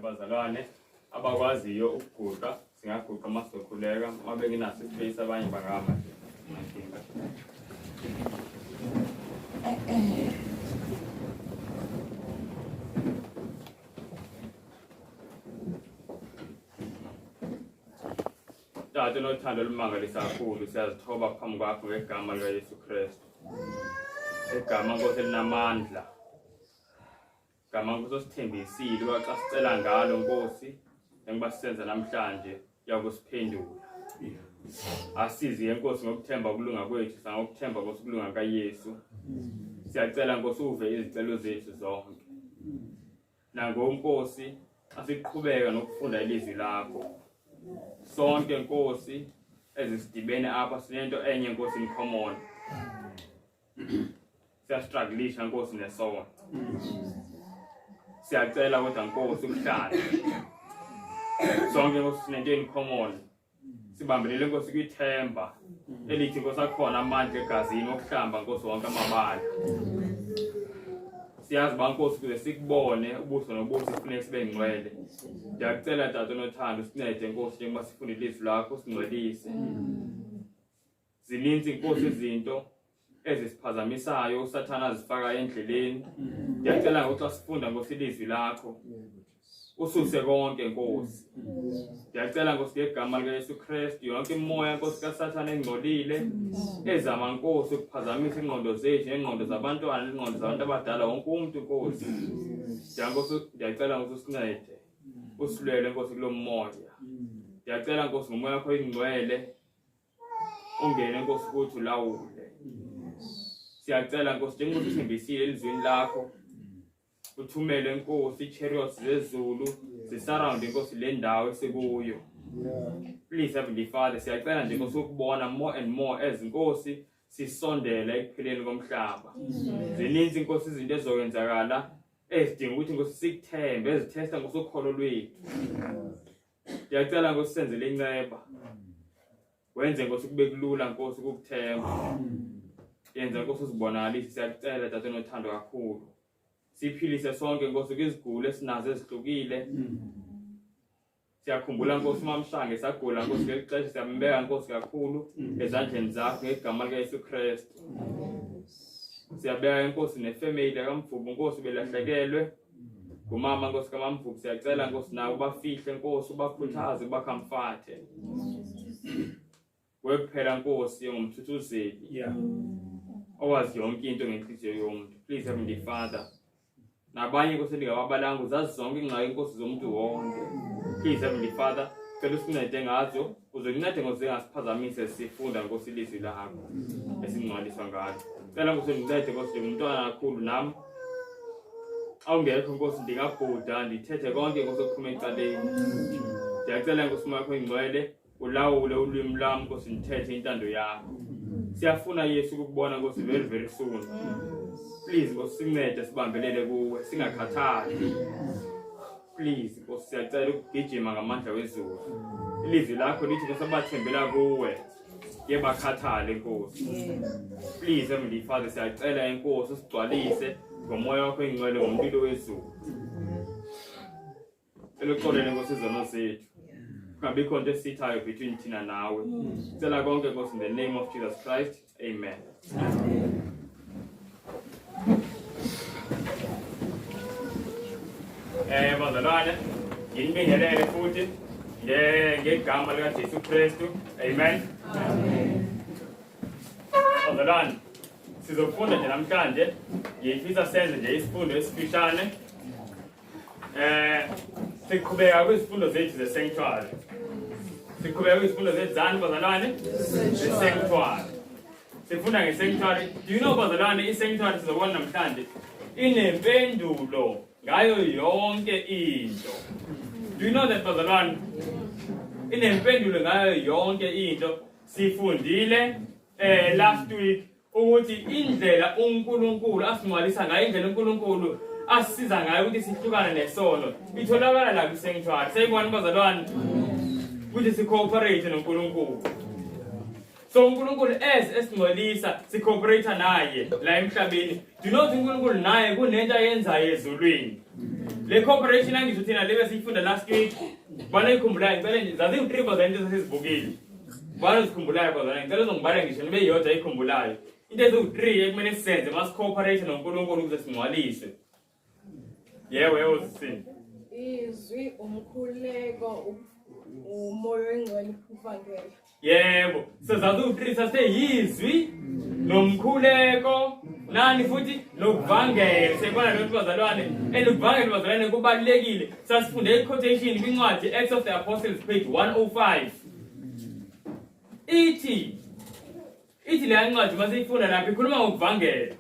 Bazalwane abakwaziyo ukuguqa singaguqa masokhuleka mabe nginaso ispace abanye bangama Tata nothando olumangalisa kakhulu siyazithoba phambi kwakho ngegama likaYesu Kristu. Egama Nkosi elinamandla. Igama Nkosi osithembisile waxa sicela ngalo Nkosi njengoba sisenza namhlanje yakusiphendula. Asize Nkosi ngokuthemba ukulunga kwethu sangokuthemba Nkosi ukulunga kaYesu. Siyacela Nkosi uve izicelo zethu zonke. Nango Nkosi asiqhubeka nokufunda ilizwi lakho. Sonke Nkosi ezisidibene apha sinento enye Nkosi in common. Siyastrugglisha Nkosi nesonto. Siyacela kodwa Nkosi ukuhlala. Sonke Nkosi sinento in common. Sibambelele Nkosi kwithemba elithi Nkosi akhona amandla egazini okuhlamba Nkosi wonke amabala. Siyazi Nkosi kuze sikubone ubuso nobuso kufanele sibe ngcwele. Ndiyakucela Tata nothando sincede Nkosi njengoba sifunda ilizwi lakho singcwelise. Zininzi Nkosi izinto ezisiphazamisayo usathana azifaka endleleni. Ndiyakucela ngokuthi sifunda Nkosi ilizwi lakho ususe konke Nkosi. Ndiyakucela Nkosi ngegama likaYesu Kristu yonke imoya Nkosi kaSathane engcolile ezama Nkosi ukuphazamisa ingqondo zethu nengqondo zabantwana ingqondo zabantu abadala wonke umuntu Nkosi. Ndiyakucela Nkosi usincede usilwele Nkosi kulo moya. Ndiyakucela Nkosi ngomoya wakho ingcwele ungene Nkosi kuthi ulawule. Siyacela Nkosi njengoba uthembisile elizweni lakho uthumele Nkosi chariots zezulu zisurround Nkosi le ndawo esikuyo. Please Heavenly Father siyacela nje Nkosi ukubona more and more as Nkosi sisondela ekupheleni komhlaba. Zininzi Nkosi izinto ezokwenzakala ezidinga ukuthi Nkosi sikuthembe ezithesta Nkosi ukholo lwethu. Ndiyacela Nkosi senzele inceba. Wenze Nkosi kube kulula Nkosi ukukuthemba. Yenza Nkosi usibonalise siyakucela Tata nothando kakhulu. Siphilise sonke Nkosi kwizigulo esinazo ezihlukile. Siyakhumbula Nkosi mamshange sagula Nkosi ngelixesha siyambeka Nkosi kakhulu ezandleni zakho ngegama likaYesu Kristu. Siyabeka Nkosi nefamily kaMvubu Nkosi belahlekelwe. Ngumama Nkosi kaMvubu siyacela Nkosi nawe ubafihle Nkosi ubakhuthaze ubacomforte. Wekuphela Nkosi ngomthuthuzeli. Owazi yonke into ngenhliziyo yomuntu. Please Heavenly Father. Nabanye Nkosi ndingababalanga uzazi zonke ingxaki Nkosi zomuntu wonke. Please Heavenly Father, cela usincede ngazo uzokuncede Nkosi ngasiphazamise sifunda Nkosi ilizwi lakho esingcwaliswa ngalo. Cela Nkosi undincede Nkosi umntwana kakhulu nami. Awungekho Nkosi ndingabhuda ndithethe konke Nkosi okuphuma ecaleni. Ndiyacela Nkosi umoya wakho ingcwele ulawule ulwimi lami Nkosi ndithethe intando yakho. Siyafuna Yesu ukubona Nkosi very soon. Please Nkosi sincede sibambelele kuwe singakhathali. Please Nkosi siyacela ukugijima ngamandla wezulu. Ilizwi lakho lithi Nkosi abathembela kuwe yebakhathale Nkosi. Please Heavenly Father siyacela Nkosi usigcwalise ngomoya wakho ingcwele ngomlilo wezulu. Eloxolele Nkosi izono zethu. Kungabikho into esithayo between thina nawe. Sicela konke Nkosi in the name of Jesus Christ. Amen. Bazalwane ngibingelele futhi ngegama likaJesu Kristu. Amen. Bazalwane sizofunda nje namhlanje ngifisa senze nje isifundo esifishane. Siqhubeka kwizifundo zethu ze-sanctuary. Siqhubeka kwizifundo zezani bazalwane? Ze-sanctuary. Sifunda nge-sanctuary. Do you know bazalwane i-sanctuary sizobona namhlanje inempendulo ngayo yonke into. Do you know that bazalwane? Inempendulo ngayo yonke into. Sifundile last week ukuthi indlela uNkulunkulu asingcwalisa ngayo indlela uNkulunkulu asisiza ngayo ukuthi sihlukane nesono itholakala la kwi-sanctuary. Sayibona bazalwane ukuthi si-cooperate noNkulunkulu. So uNkulunkulu esingcwelisa si-cooperate naye la emhlabeni. Do you know ukuthi uNkulunkulu naye kunento ayenzayo ezulwini? Le corporation angisho thina lebe siyifunda last week. Bana ikhumbulayo ngicela nje zazi u3 bazana into sesibukile. Bana uzikhumbulayo bazana ngicela uzongibala ngisho nibe yodwa ikhumbulayo. Into ezu3 ekumele sisenze mas cooperate noNkulunkulu ukuze singcwalise. Yebo sisini. Izwi umkhuleko umoya wengcwele uvangela. Yebo, sizazi u3 sase yizwi nomkhuleko nani futhi nokuvangela. Sekubona lo bazalwane, ukuvangela bazalwane kubalekile. Sasifunde iquotation kwincwadi Acts of the Apostles page 105. Ithi le ncwadi masifunda lapha ikhuluma ngokuvangela.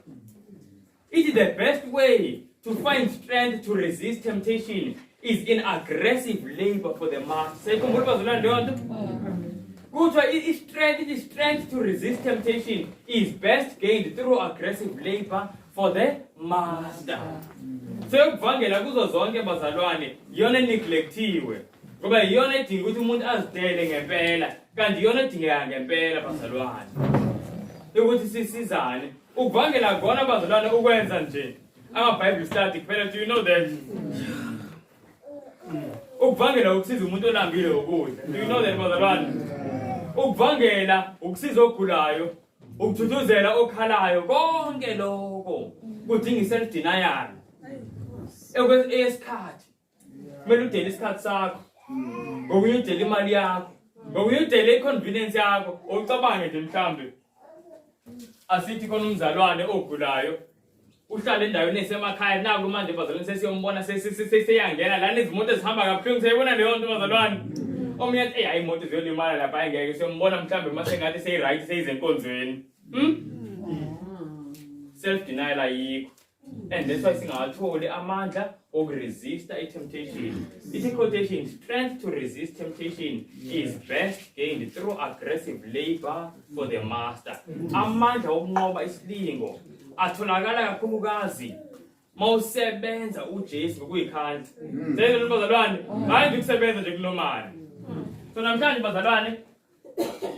Ithi the best way to find strength to resist temptation is in aggressive labor for the master. Sekhumbula bazalwane leyo nto? Kuthiwa strength to resist temptation is best gained through aggressive labor for the master. So ukuvangela kuzo zonke bazalwane yona neglectiwe. Ngoba yona edinga ukuthi umuntu azidele ngempela, kanti yona edingeka ngempela bazalwane. Ukuthi sisizane. Ukuvangela kona bazalwane ukwenza nje. Bible study kuphela, do you know that? Ukuvangela ukusiza umuntu olambile ukudla. Do you know that bazalwane? Ukuvangela ukusiza ogulayo, ukuthuthuzela okhalayo, konke lokho kudinga self denial. Esikhathi kumele udele isikhathi sakho, ngokuye udele imali yakho, ngokuye udele iconvenience yakho, ucabange nje mhlambe asithi khona umzalwane ogulayo uhlala endaweni esemakhaya naku manje bazalwane sesiyombona sesiyangena lana izimoto ezihamba kabuhlungu siyibona leyo nto bazalwane. Omunye athi hayi imoto ziyolimala lapha ayengeke siyombona mhlambe mase ngathi seyi-right seyizenkonzweni. Self denial ayikho. And that's why singawatholi amandla okuresista i-temptation. Ithi quotation, strength to resist temptation is best gained through aggressive labor for the master. Amandla okunqoba isilingo atholakala kakhulukazi mawusebenza uJesu kuyikhanda. Senzele bazalwane, hayi nje ukusebenza nje kunomali. So namhlanje bazalwane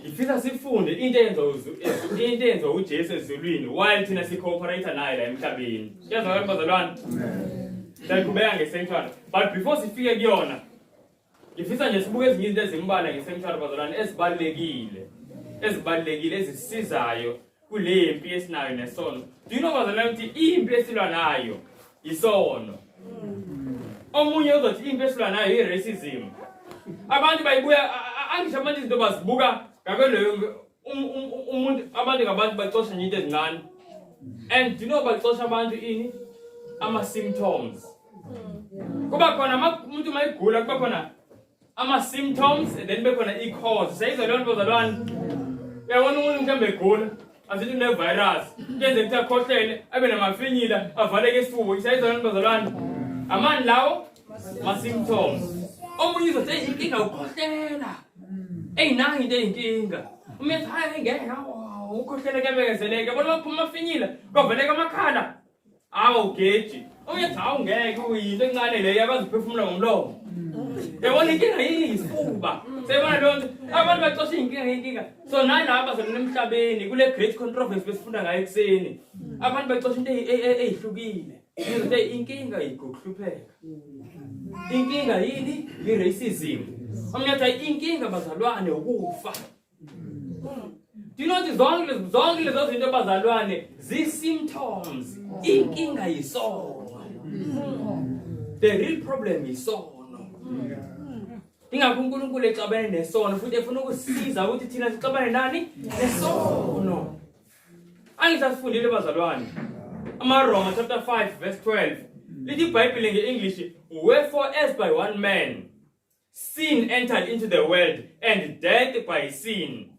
ifisa sifunde into eyenziwa uJesu ezulwini while thina si-cooperate naye la emhlabeni. Kuyazwakala bazalwane? Siyaqhubeka ngesanctuary. But before sifike kuyona, ngifisa nje sibuke ezinye izinto ezimbala ngesanctuary bazalwane ezibalulekile ezisizayo kule mpi esinayo nesono. Do you know bazalwane ukuthi impi esilwa nayo isono? Omunye uzothi impi esilwa nayo i-racism. Abantu bayibuya angisho manje izinto bazibuka ngakweloyo umuntu abantu ngabantu baxosha nje into ezincane. And do you know baxosha abantu ini ama-symptoms. Kuba khona umuntu mayigula kuba khona ama-symptoms and then bekhona i-cause. Sayizwa leyo nto bazalwane. Uyabona umuntu mhlawumbe egula asithi une-virus kenze kuthi akhohlele abe namafinyila avaleke esifuba. Sayizwa leyo nto bazalwane. Amani lawo ma-symptoms. Omunye uzothi inkinga ukhohlela. Eyinanga into eyinkinga. Umethi hayi ngeke ukhohlela kuyabekezeleka. Yabona baphuma amafinyila kwavaleka amakhala. Ugeji. Omunye athi ngeke uyinto encane leyo yakwazi ukuphefumula ngomlomo. Yabona inkinga yisifuba. Sebona leyo nto abantu baxosha inkinga. So nalapha emhlabeni kule great controversy besifunda ngayo ekseni. Abantu baxosha into ezihlukile. Izothi inkinga ikuhlupheka. Inkinga yini? I-racism. Omunye athi inkinga bazalwane ukufa. Do you know ukuthi zonke lezo zinto bazalwane zi-symptoms. Inkinga yisono. The real problem yisono. Ingakho uNkulunkulu exabene nesono futhi efuna ukusisiza ukuthi thina sixabane nani? Nesono. Angisasifundile bazalwane. Roma chapter 5 verse 12. Lithi iBhayibheli nge-English, wherefore as by one man sin entered into the world and death by sin.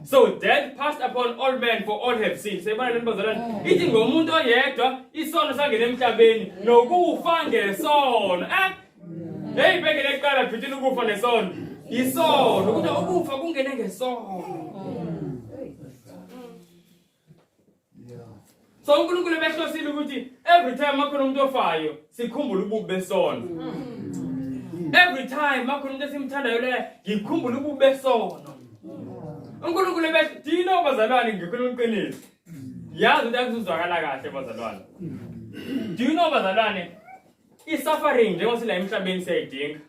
So death passed upon all men for all have sinned. Sebona lento bazalwane. Ithi ngomuntu oyedwa isono sangena emhlabeni nokufa ngesono. Hey bheke leqala phithini ukufa nesono. Isono ukuthi ukufa kungene ngesono. So uNkulunkulu behlosile ukuthi every time akhona umuntu ofayo sikhumbule ububi besono. Every time akhona umuntu esimthandayo le ngikhumbule ububi besono. uNkulunkulu do you know bazalwane ngikhuluma iqiniso. Yazi ukuthi akuzwakala kahle bazalwane. Do you know bazalwane I-suffering njengoba sila emhlabeni siyayidinga.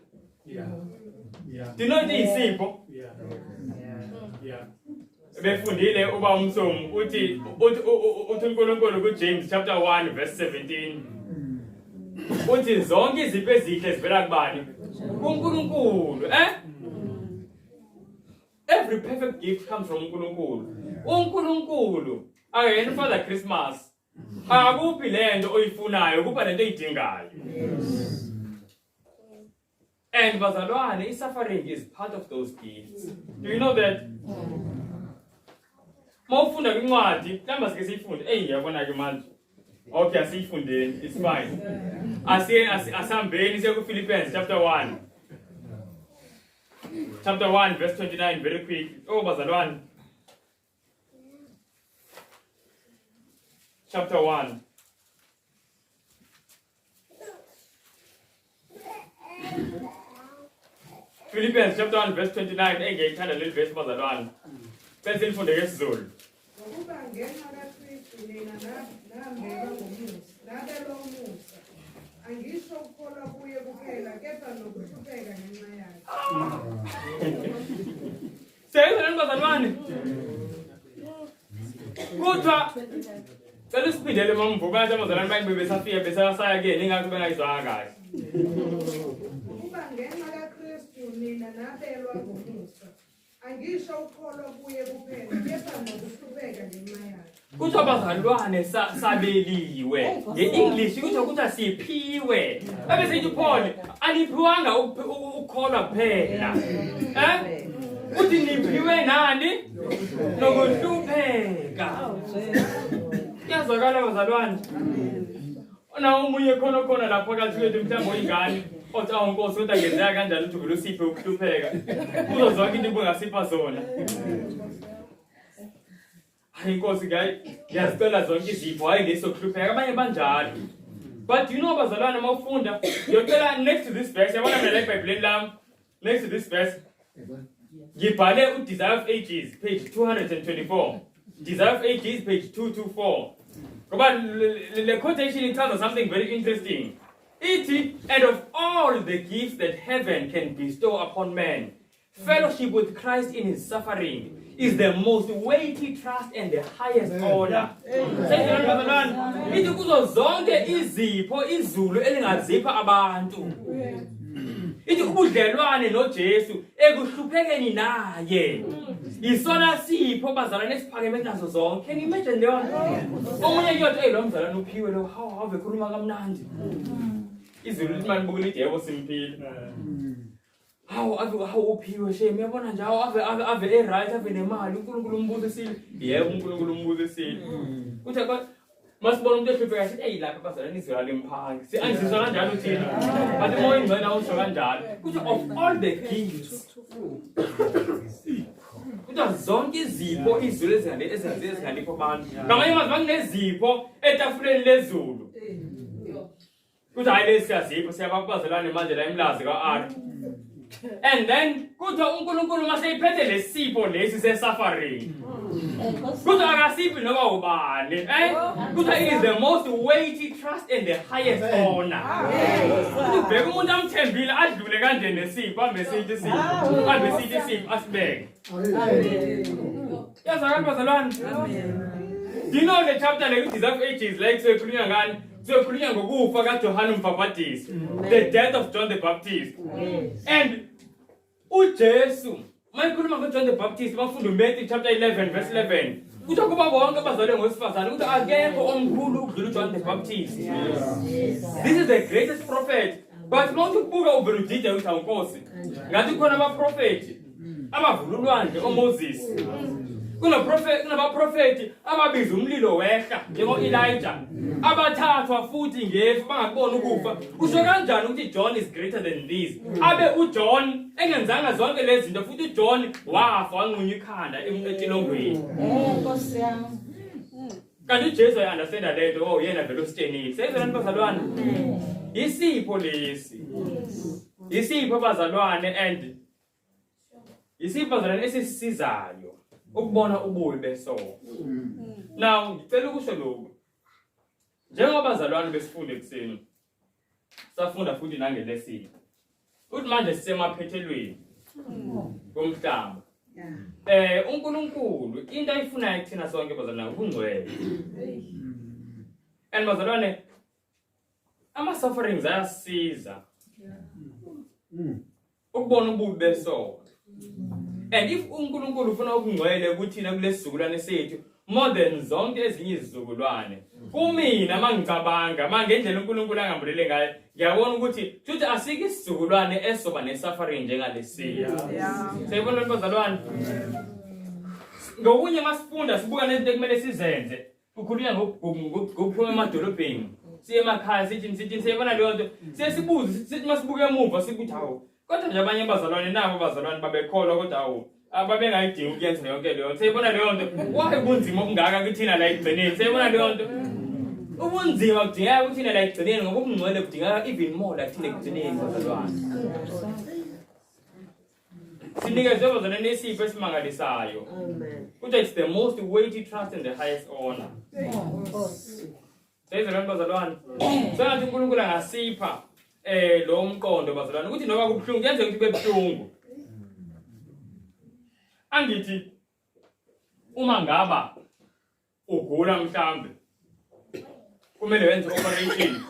Do you know the isipho? Befundile uba umsomo uthi uNkulunkulu kuJames chapter 1 verse 17. Uthi zonke izipho ezihle zivela kubani? kuNkulunkulu, Every perfect gift comes from uNkulunkulu. uNkulunkulu akayena Father Christmas. Akuphi lento oyifunayo kuba lento oyidingayo. And bazalwane, suffering is part of those gifts. Do you know that? Mawufunda kwincwadi, mhlawumbe sike siyifunde. Ngiyabona ke manje. Okay, asiyifundeni, it's fine. Asihambeni siye kuPhilippians chapter 1. Chapter 1 verse 29 very quick. Bazalwane. Chapter 1. Philippians chapter 1 verse 29. Ngiyayithanda leli verse bazalwane. Bese lifunde ngesiZulu. Ngokuba ngenxa kaKristu nina nahambelwa ngomusa, nabelwa umusa. Angisho ukukholwa kuye kuphela, kepha nokuhlupheka ngenxa yakhe. Seyizolani bazalwane? Kuthiwa cela usiphindele mamvuka kanti abazalwane bakhe besafika besasaya ke ningakho bengayizwanga kahle. Ngokuba ngenxa kaKristu nina nabelwa ngomusa. Angisho ukukholwa kuye kuphela, kepha nokuhlupheka ngenxa yakhe. Kuthiwa bazalwane sabeliwe. Nge-English kuthiwa siphiwe. Bese sithi Paul aliphiwanga ukukholwa kuphela. Uthi niphiwe nani? Nokuhlupheka. Yazwakala bazalwane. Ona umunye khona lapha kathi wethu mhlawumbe oyingane. Othi awunkosi kodwa ngenzeka kanjani ukuthi vele usiphe ukuhlupheka. Kuzo zonke into bungasipha zona. Hayi inkosi ngiyazicela zonke izipho hayi lesokuhlupheka abanye banjalo. But you know bazalwane mawufunda ngiyocela next to this verse yabona mina eBhayibhelini lami next to this verse ngibhale uDesire of Ages page 224. Desire of Ages page 224. Ngoba the quotation tells us something very interesting. And of all the gifts that heaven can bestow upon man, fellowship with Christ in his suffering is the most weighty trust and the highest honor. Ithi kuzo zonke izipho izulu elingazipha abantu. Ithi ubudlelwane noJesu ekuhluphekeni naye. Isona sipho bazalwane esiphakeme nazo zonke. Can you imagine leyo? Omunye uyothi lo mzalwane uphiwe lo ave khuluma kamnandi. Izulu lithi manje bukulithi yebo simphile. Ave uphiwe shame uyabona nje ave right ave nemali uNkulunkulu umbuzo esile. Yebo uNkulunkulu umbuzo esile. Uthi masibona umuntu ehlupheka sithi lapha bazalwane izulu limphanga. Angizizwa kanjalo thina. But moya ingcwele awusho kanjalo. Kuthi of all the gifts. Kuthi zonke izipho izulu ezingalikho abantu. Ngamanye amazwi banginezipho etafuleni lezulu. Kuthi hayi lesiyazipho siyababazalwane manje la imlazi kaArk. And then kuthi uNkulunkulu maseyiphethe lesipho lesi se-suffering. Kuthi akasiphi noba ubani, Kuthi it is the most weighty trust and the highest honor. Kuthi bheka umuntu amthembile adlule kanje nesipho ambe sithi isipho asibeke. Yazakala bazalwane. Do you know the chapter like Desire of Ages like sokhulunywa ngani? Sokhulunywa ngokufa kaJohane uMbhapatisi, the death of John the Baptist. And uJesu mayikhuluma ngoJohn the Baptist bafunda uMatthew chapter 11 verse 11. Kuthi kuba bonke abazalwe ngosifazane ukuthi akekho omkhulu ukudlula uJohn the Baptist. This is the greatest prophet. But mawuthi ukubuka uvela udide ukuthi awunkosi. Ngathi khona abaprofeti abavululwandle oMoses. Kunabaprofeti ababiza umlilo wehla njengo-Elijah. Abathathwa futhi ngefu bangakubona ukufa. Kusho kanjani ukuthi John is greater than this? Abe uJohn engenzanga zonke lezi zinto futhi uJohn wafa wanqunywa ikhanda etilongweni. Nkosi yami. Kanti uJesu uyaunderstanda lento yena vele usitenile. Seyizolani bazalwane? Isipho lesi. Isipho bazalwane and isipho bazalwane esisizayo. Ukubona ububi besono. Now ngicela ukusho lokho. Njengoba bazalwane besifunde ekseni. safunda futhi nangelesini uthi manje sisemaphethelweni komhlaba uNkulunkulu into ayifunayo kuthina sonke bazalwane ubungcwele and bazalwane ama sufferings ayasiza ukubona ububi beso and if uNkulunkulu ufuna ukungcwele kuthina kulesizukulwane sethu more than zonke ezinye izizukulwane kumina mangicabanga mangendlela uNkulunkulu angambulele ngayo ngiyabona ukuthi futhi asike isizukulwane esoba nesuffering njengalesiya sayibona bazalwane ngokunye masifunda sibuka nezinto ekumele sizenze ukukhulunywa ngokuphuma emadolobheni siye emakhaya sithi sayibona leyo nto sesibuza sithi masibuka emuva sibuthi hawo kodwa nje abanye abazalwane nabo abazalwane babekholwa kodwa hawo ababengayidingi ukuyenza yonke leyo nto sayibona leyo nto waye ubunzima obungaka kuthina la ekugcineni sayibona leyo nto ubunzima kudingeka kuthina la ekugcineni ngoba ubungcwele kudingeka even more la kuthina ekugcineni bazalwane sinikezwe bazalwane nesipho esimangalisayo ukuthi it's the most weighty trust and the highest honor sayizalwane bazalwane sengathi uNkulunkulu angasipha lo mqondo bazalwane ukuthi noba kubuhlungu yenze ukuthi bebuhlungu angithi uma ngaba ugula mhlambe kumele wenze operation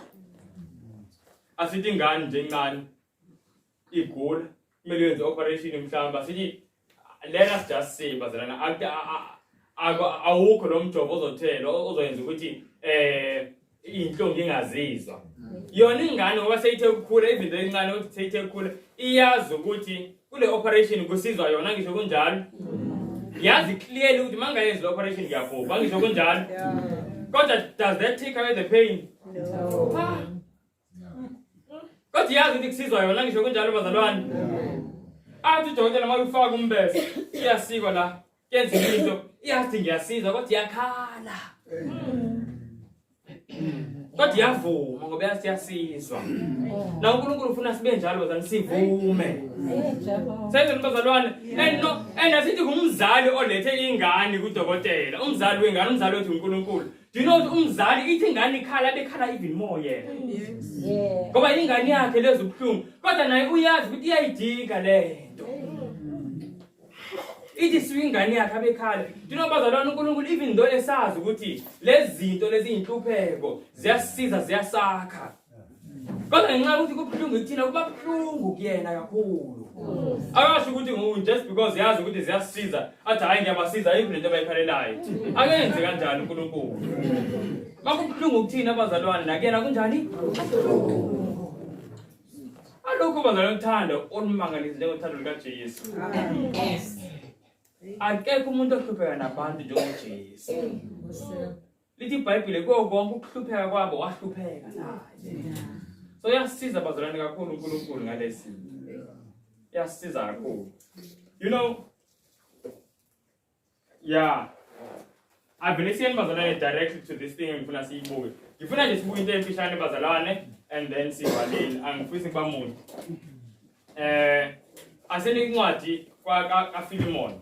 asithi ingane nje encane igula kumele wenze operation mhlambe asithi let us just say bazalana awukho lo mjovo ozothela ozoyenza ukuthi inhlungu ingazizwa yona ingane ngoba seyithe ukukhula izinto ezincane ukuthi seyithe ukukhula iyazi ukuthi kule operation kusizwa yona ngisho kunjalo yazi clearly ukuthi mangayenzi operation ngiyabhubha ngisho kunjalo kodwa does that take away the pain no kodwa yazi ukuthi kusizwa yona ngisho kunjalo bazalwane athi udokotela mayufaka umbese iyasikwa la yenza into iyathi ngiyasiza kodwa iyakhala kodwa iyavuma ngoba siyasizwa na uNkulunkulu ufuna sibe njalo bazalwane sivume senze bazalwane asithi ngumzali olethe ingane kudokotela umzali wengane umzali othi uNkulunkulu do you know ukuthi umzali ithi ingane ikhala bekhala even more yena ngoba ingane yakhe lezi ubuhlungu kodwa naye uyazi ukuthi iyayidinga lento ithi swingane yakhe abekhala dino bazalwane uNkulunkulu even though esazi ukuthi lezi zinto lezi inhlupheko ziyasiza ziyasakha kodwa ngenxa ukuthi kubuhlungu kuthina kuba buhlungu kuyena kakhulu akasho ukuthi just because yazi ukuthi ziyasiza athi hayi ngiyabasiza even into abayikhalelayo akenze kanjani uNkulunkulu makubuhlungu kuthina bazalwane nakuyena kunjani alokho bazalwane uthando olumangalisi njengothando lukaJesu akekho umuntu ohlupheka nabantu njengoJesu lithi iBhayibheli konke ukuhlupheka kwabo wahlupheka naye so yasiza bazalwane kakhulu uNkulunkulu ngalesi yasiza kakhulu you know yeah I believe bazalwane directly to this thing ngifuna siyibuke ngifuna nje sibuke into emfishane bazalwane and then sivalile angifisi bamuntu asene incwadi kaFilimon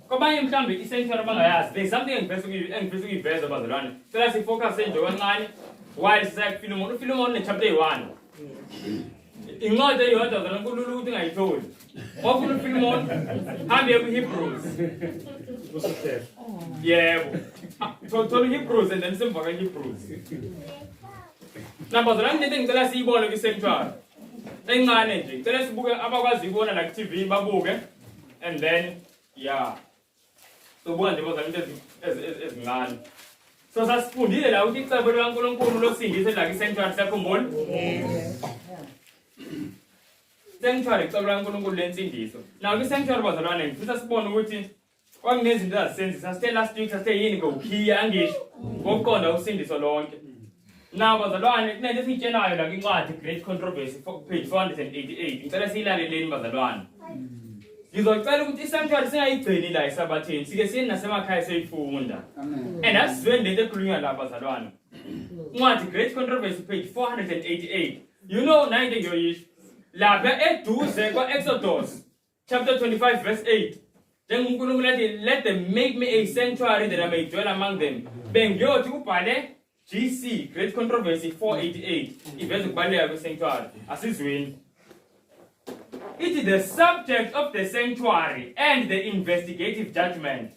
Kabanye mhlambe isentuary bangayazi there's something engifisa ukuyiveza bazalwane sela sifocus nje kancane while sisaya Philemon uPhilemon chapter 1 incwadi eyodwa bazalwane kulula ukuthi ngayitholi wafuna uPhilemon hambe kuHebrews yebo thola Hebrews and then semva kaHebrews bazalwane into engicela siyibone kwisentuary encane nje ngicela sibuke abakwazi ukubona la ku-TV babuke and then yeah so buka nje bazalwane ezincane so sasifundile la ukuthi icebo likaNkulunkulu losindise la kwi-sanctuary sakhumbula sanctuary icebo likaNkulunkulu lensindiso now kwi-sanctuary bazalwane ngifisa sibone ukuthi kwakunezinto ezasenzisa sithe last week sasithe yini ngokhiya angisho ngokuqonda usindiso lonke now bazalwane kunento esiyitshelayo la kwincwadi Great Controversy page 488 ngicela siyilaleleni bazalwane ngizocela ukuthi isanctuary singayigcini la esabatheni sike siye nasemakhaya seyifunda and asizwe lento ekhulunywa la bazalwane incwadi Great Controversy page 488 you know nayo ngiyoyisho lapha eduze kwa-Exodus chapter 25 verse 8 njengoNkulunkulu athi let them make me a sanctuary that I may dwell among them bengiyothi ubhale GC, Great Controversy 488, iveza ukubaluleka kwe-sanctuary. Asizweni. It is the subject of the sanctuary and the investigative judgment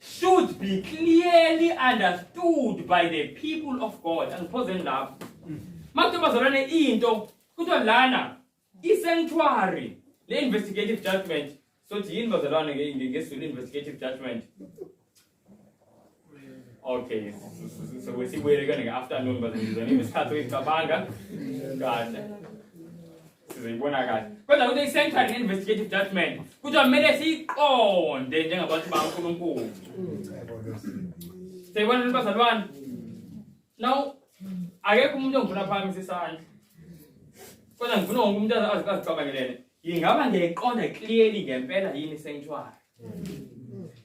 should be clearly understood by the people of God. Angiphoze lapho. Makuba zalane into kuthiwa lana i-sanctuary le investigative judgment. So yini bazalwane ngeSizulu investigative judgment? Okay, so we see where we're going afternoon but ngizonile isikhathi uyicabanga kahle. Sizibona kahle. Kodwa ukuthi i-sanctuary investigative judgment kuthiwa kumele siqonde njengabantu bakaNkulunkulu. Siyibona bazalwane. Now akekho umuntu ongifuna phambi isandla. Kodwa ngifuna wonke umuntu azicabangelele. Ingaba ngiyayiqonda clearly ngempela yini sanctuary?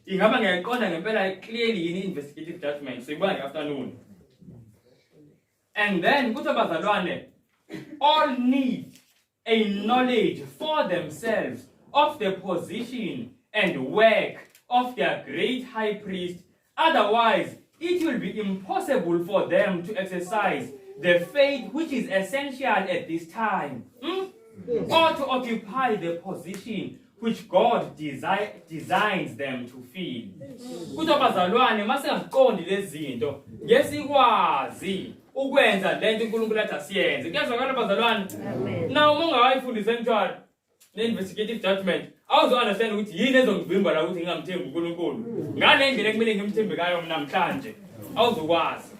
Ingaba ngiyayiqonda ngempela clearly yini investigative judgment? So ibona ngeafternoon. And then kuthi abazalwane all need a knowledge for themselves of the position and work of their great high priest. Otherwise, it will be impossible for them to exercise the faith which is essential at this time. Or to occupy the position which God designs them to fill. Kuthi abazalwane masingaqondi lezi zinto ngesikwazi ukwenza lento uNkulunkulu athi asiyenze. Kuyazwakala abazalwane? Now uma ungayifundisa sanctuary ne-investigative judgment awuzo understand ukuthi yini ezongivimba la ukuthi ngingamthembi uNkulunkulu. Ngale ndlela ekumele ngimthembe ngayo namhlanje awuzokwazi.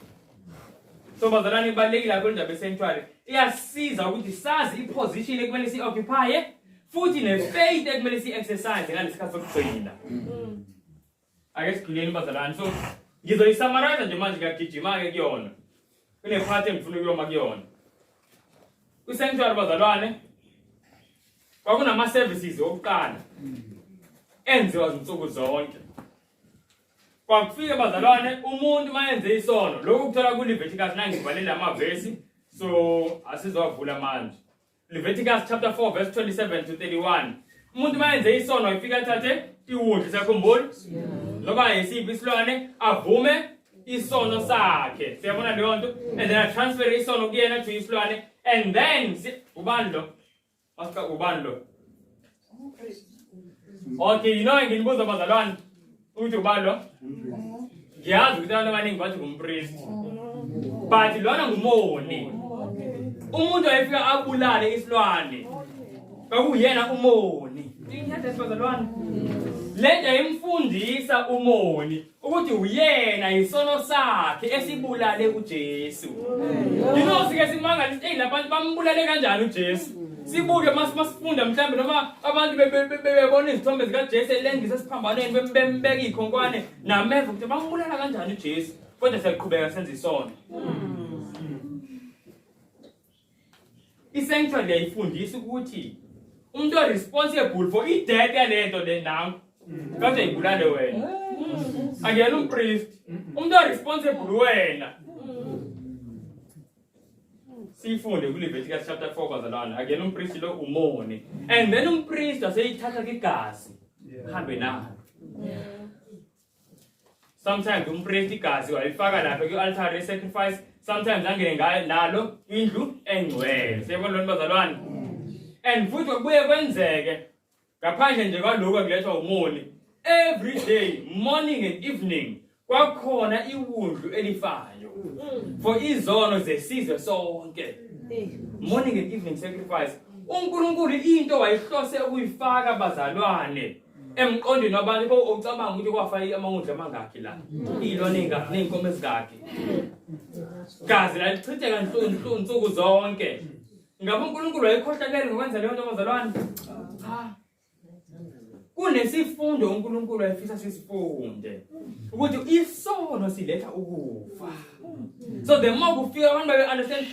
So bazalwane ibalekile lapho indaba ye-sanctuary iyasiza ukuthi sazi iposition ekumele si-occupy futhi ne-faith ekumele si-exercise ngalesikhathi sokugcina. Ake sikhuleni bazalwane. So ngizoyisummarize nje manje ngiyagijima-ke kuyona. Kunephathi engifuna ukuyoma kuyona. Kwi-sanctuary bazalwane kwakunama-services okuqala enziwa zinsuku zonke. Kwakufika bazalwane umuntu mayenze isono lokhu kuthola kuLeviticus nangivalela amavesi so asizowavula manje. Leviticus chapter 4 verse 27 to 31. Umuntu mayenze isono ifika athathe iwundlu sakhumbula noba yisiphi isilwane avume isono sakhe. Siyabona leyo nto and then transfer isono kuyena to isilwane and then ubani lo? Masika ubani lo? Okay, you know nginibuza bazalwane ukuthi ubani lo? Ngiyazi ukuthi abantu abaningi bathi ngumpriest. But lona ngumoni. Umuntu ayefika abulale isilwane. Kakuyena umoni. Ingiyathe bazalwane. Lento ayimfundisa umoni ukuthi uyena isono sakhe esibulale uJesu. Yino sike simangala ukuthi labantu bambulale kanjani uJesu. Sibuke masifunda mhlambe noma abantu bebona izithombe zika Jesu elengisa siphambanweni bembeka ikhonkwane nameva ukuthi bambulala kanjani uJesu. Kodwa siyaqhubeka senza isono. I-sanctuary yayifundisa ukuthi umuntu responsible for i-death yalento le nami kade ayibulale wena. Angena umpriest. Umuntu responsible wena. Sifunde kuLeviticus chapter 4 bazalwane. Angena umpriest lo umoni. And then umpriest aseyithatha igazi. Hambe nalo. Sometimes umpriest igazi walifaka lapha ku-altar sacrifice. Sometimes angene ngayo nalo indlu engcwele. Siyabona lona bazalwane. And futhi kubuye kwenzeke ngaphandle nje kwaloko kulethwa umoni. Every day, morning and evening, kwakhona iwundlu elifayo. For izono zesizwe sonke. Morning and evening sacrifice. uNkulunkulu into wayihlose ukuyifaka bazalwane emqondweni wabantu pho ucabanga ukuthi kwafa amangudla amangaki la ilwane ingakho nenkomo ezigaki gazi la lichithe kanhlunhlunhu insuku zonke ngabe uNkulunkulu wayikhohlakele ngokwenza leyo nto bazalwane kunesifundo uNkulunkulu ayifisa sisifunde ukuthi isono siletha ukufa. So the more kufika abantu babe understand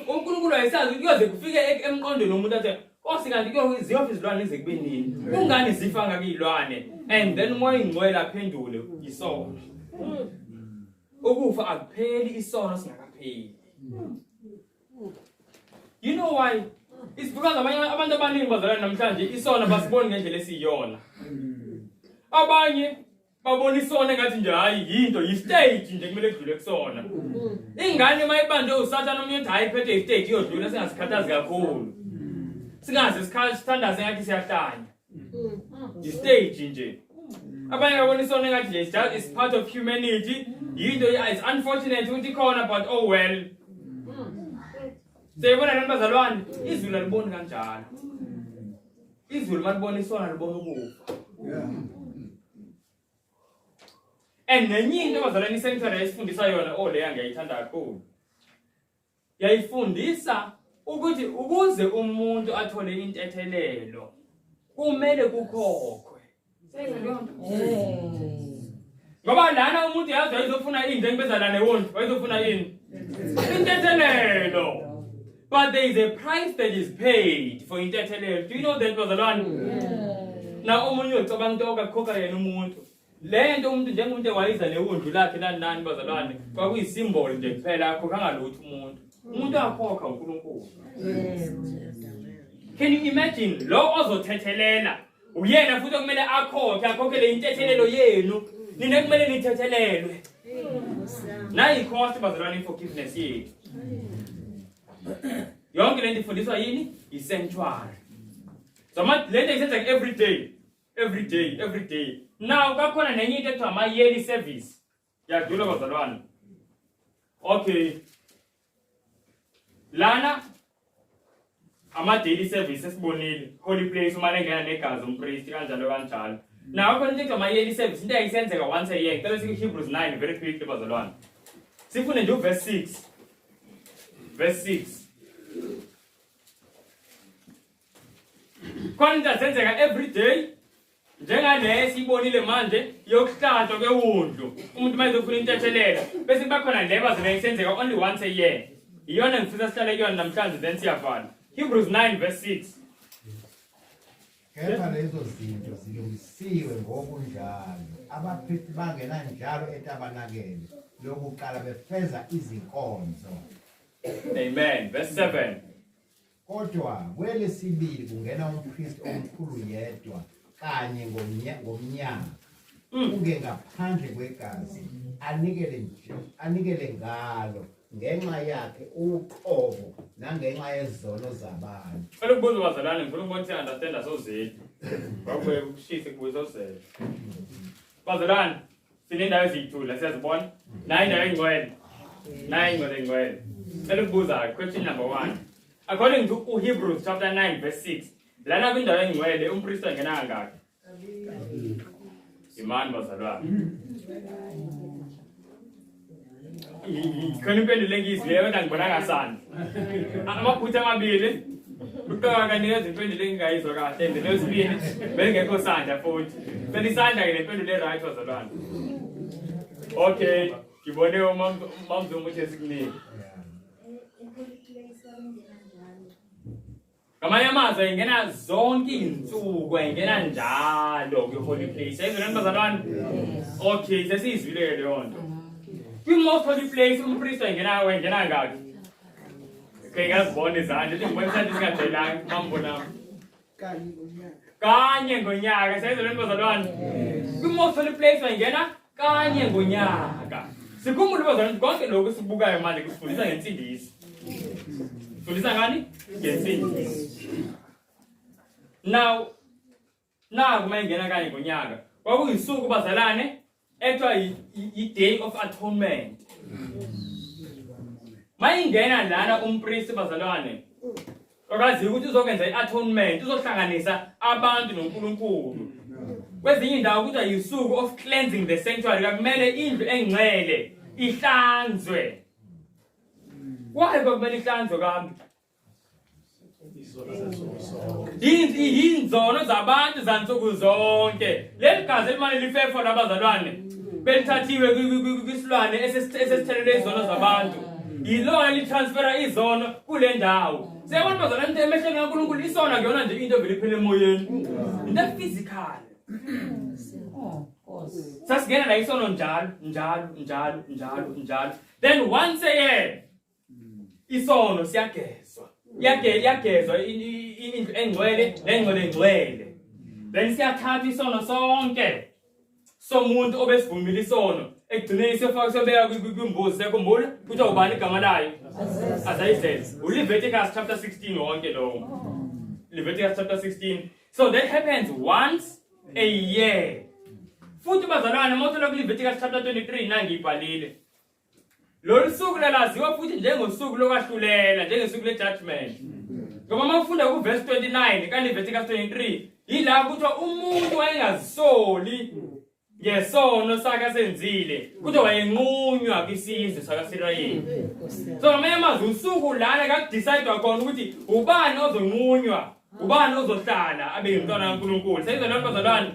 uNkulunkulu ayisazi ukuthi kuyoze kufike emqondweni womuntu athi osingathi kuyoziyofa izilwane ezekube nini ungani zifa ngakuyilwane and then moya ingcwele aphendule isono ukufa akupheli isono singakapheli. You know why? It's because abantu abaningi bazalwane namhlanje isono basiboni ngendlela esiyona. Abanye babona isono ngathi nje hayi into yi stage nje kumele kudlule kusona. ingane mayibanje usathana umuntu ayiphethe istage yodlula singasikhathazi kakhulu singaze sithandaze ngathi siyahlanya istage nje abanye babona isona ngathi it's part of humanity yinto it's unfortunate ukuthi khona but oh well seyibona nabazalwane izulu aliboni kanjalo izulu malibona isona libona ukufa and nenye into abazalwane isenctuary yayifundisa yona leya ngiyayithanda kakhulu yayifundisa ukuthi ukuze umuntu athole intethelelo kumele kukhokhwe ngoba lana umuntu yazi wayezofuna into engibeza lana ewonke wayezofuna yini intethelelo but there is a price that is paid for intethelelo. Do you know that bazalwane? Na omunye ucabanga into okakhokha yena umuntu lento umuntu njengomuntu wayiza newundlu lakhe nani bazalwane kwakuyisymbol nje kuphela akhokha ngalutho umuntu akhokha uNkulunkulu. Can you imagine lo ozothethelela uyena futhi kumele akhokhele intethelelo yenu nina kumele nithethelelwe na i-cost bazalwane forgiveness yethu yonke lento ifundiswa yini i-sanctuary so lento isenzeka every day now kakhona nenye into ekuthiwa ama-yearly service yadlula bazalwane okay lana ama-daily service esibonile holy place uma lengena negazi umpriest kanjalo kanjalo now khona into ekuthiwa ama-yearly service into yayisenzeka once a year ngicela sikho Hebrews 9 very quickly bazalwane sifunde nje uverse 6 khona into yasenzeka every day njengale siyibonile manje yokuhlatshwa kwewundlu umuntu mayezofuna intethelelo bese kuba khona le bazalwane isenzeka only once a year iyona ngifisa sihlale kuyona namhlanje then siyavala Hebrews 9 verse 6 kepha lezo zinto zilungisiwe ngokunjalo abaphristi bangena njalo etabanakele lokuqala befeza izinkonzo. Amen. Verse 7 kodwa kwelesibili kungena umpristi omkhulu yedwa kanye ngomnyaka unge ngaphandle kwegazi anikele ngalo ngenxa yakhe uqobo nangenxa yezono zabantu. Ufuna ukubuza bazalwane ngifuna ukuthi understand sozeli ngoba ukushisa kubuzo sele bazalwane sinendawo ezithula siyazibona nayo indawo engcwele ufuna ukubuza question number 1 according to Hebrews chapter 9 verse 6 lana kwindawo engcwele umpriest angena kangaki imani bazalwane khona impendulo engizile wena ngibona ngasana amaphutha amabili uqaka niyenza impendulo engingayizwa kahle and lesibili bengekho sandla futhi selisandla ke nempendulo eright bazalwane okay ngibone umamzo umuthi esikunike ngamanye amazwi ingena zonke izinsuku ingena njalo kwi-holy place ayizona bazalwane okay sesizwile leyo nto kwi-most holy place umpriest engena ngakho okay ngazibona izandla ethi ngibona isandla esingadelanga mambona kanye ngonyaka sayizona bazalwane kwi-most holy place engena kanye ngonyaka sikhumbule bazalwane konke lokho sibukayo manje kusifundisa ngensindiso fundisa ngani ngensindiso now kuma ingena kanye ngonyaka kwakuyisuku bazalwane ekuthiwa i-day of atonement mayingena lana umpriest bazalwane okaziyo ukuthi uzokwenza i-atonement uzohlanganisa abantu noNkulunkulu kwezinye indawo kuthiwa yisuku of cleansing the sanctuary kumele indlu engcwele ihlanzwe. Why kumele ihlanzwe kambi? Yinzono zabantu zansuku zonke leli gazi elimane lifefo labazalwane belithathiwe kwisilwane esesithelele izono zabantu yilona litransfera izono kule ndawo siyabona bazalwane into emehlweni kaNkulunkulu isona kuyona nje into vele iphele emoyeni into physical sasingena la isono njalo then once a year isono siyagezwa yagezwa indlu engcwele then siyathatha isono sonke somuntu obesivumile isono ekugcineni sobeka kwimbuzi sekhumbula kuthiwa ubani igama layo azayizele uLeviticus chapter 16 wonke lowo Leviticus chapter 16. So that happens once a year. Futhi bazalwane mawuthola kuLeviticus chapter 23 nangiyibhalile. Lolu suku lalaziwa futhi njengosuku lokwahlulela njengesuku le-judgment. Ngoba mawufunda kuverse 29 kaLeviticus 23 yila kuthiwa umuntu wayengazisoli ngesono sakhe senzile kuthiwa wayenqunywa kwisizwe sakaSirayeli. So ngamanye amazwi usuku lana kakudecide khona ukuthi ubani ozonqunywa ubani ozohlala abe yintwana kaNkulunkulu. Sayizwa lokho bazalwane.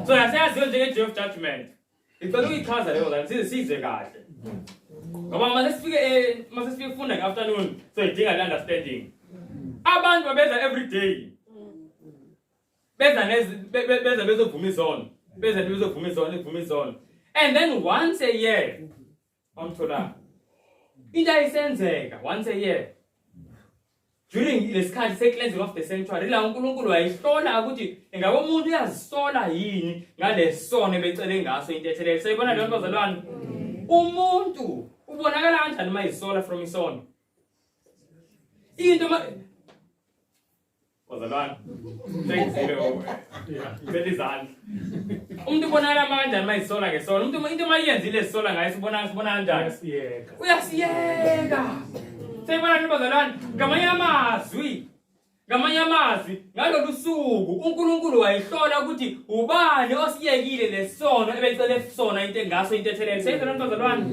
So yasayaziwa njenge-day of judgment. Icela ukuyichaza leyo la sizwe kahle. Ngoba masifike ukufunda nge-afternoon so idinga le understanding. Abantu babeza every day. Beza bezovuma izono. Bezovuma izono. And then once a year amthola. Into ayisenzeka once a year. During lesikhathi se-cleansing of the sanctuary la uNkulunkulu wayihlola ukuthi engabe umuntu uyazisola yini ngalesono ebecele ngaso intethelelo. Sayibona leyo bazalwane. Umuntu ubonakala kanjani mayisola from isono? Into bazalwane. Belizana. Umuntu ubonakala kanjani mayisola ngesono? Umuntu into mayiyenzile isola ngayo sibona kanjani? Uyasiyeka. Sayibona nje bazalwane, ngamanye amazwi ngalolu suku uNkulunkulu wayihlola ukuthi ubani osiyekile lesono ebecele sona into engaso intethelelo. Sayibona bazalwane.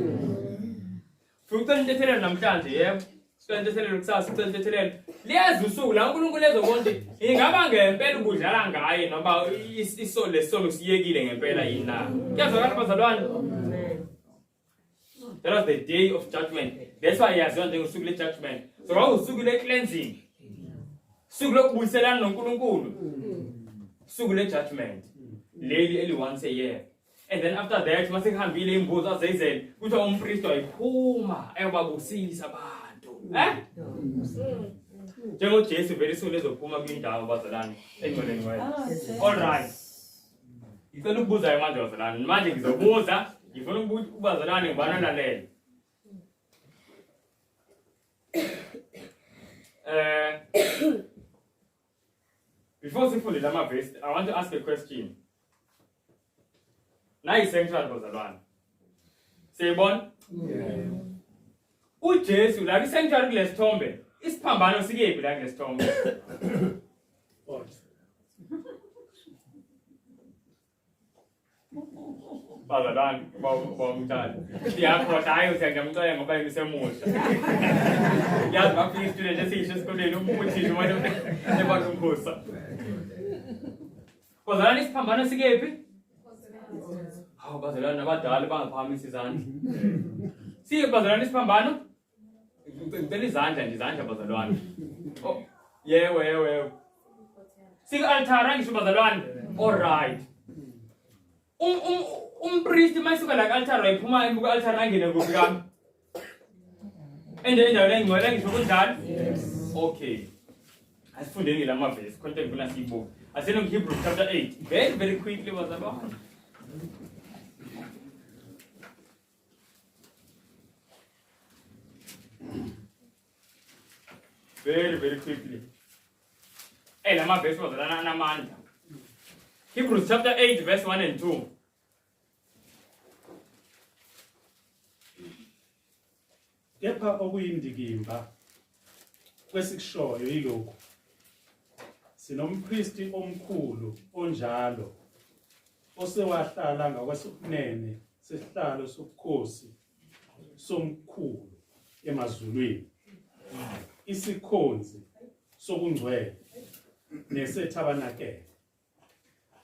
Futhi intethelelo namhlanje yebo. Sicela intethelelo kusasa, sicela intethelelo. Lezi usuku la uNkulunkulu ezobonke ingaba ngempela ubudlala ngaye noma isolo lesono siyekile ngempela yini na. Kuyazwakala bazalwane. That was the day of judgment. That's why yaziwa njengosuku le-judgment. So kwakusuku le-cleansing. Suku lokubuyiselana noNkulunkulu. Suku le-judgment. Leli once a year. And then after that masekuhambile imbuzi azayizele kuthiwa umpristi wayiphuma ayobabusisa abantu. NjengoJesu very soon ezophuma kwindawo bazalwane engcoleni wayo. All right. Ngicela ukubuza manje bazalwane. Manje ngizobuza ngifuna ubazalwane ngibana lalela. Before sifunde lama verse, I want to ask a question. Nayi sanctuary bazalwane. Siyibona? uJesu la kwi-sanctuary kulesithombe, isiphambano sikephi la kulesithombe? Bazalwane, bawumthanda. Siyakhohlwa hayi siyangiyamcela ngoba ngisemusha. Yazi bafika i-student esiyisho esikoleni umuthi nje ebakumkhosa. Bazalwane isiphambano sikephi? Hawu bazalwane abadala bangaphakamisa izandla. Sikephi bazalwane isiphambano? Ngicela izandla bazalwane. Oh, yebo. Sik-altar ngisho bazalwane. All right. Umpristi mayisuka la ku-altar wayiphuma ku-altar angene kuphi kami? Endaweni engcwele ngisho kunjalo? Okay. Asifundeni la mavesi, content ngifuna siyibuke. Asena kuHebrews chapter 8. Very quickly bazalwane. Very quickly. La mavesi bazalwane anamandla. Hebrews chapter 8 verse 1 and 2. Kepha okuyindikimba kwesikushoyo yilokhu. Sinompristi omkhulu onjalo osewahlala ngakwesokunene sesihlalo sobukhosi somkhulu emazulwini. Isikhonzi sobungcwele nesethabanakele.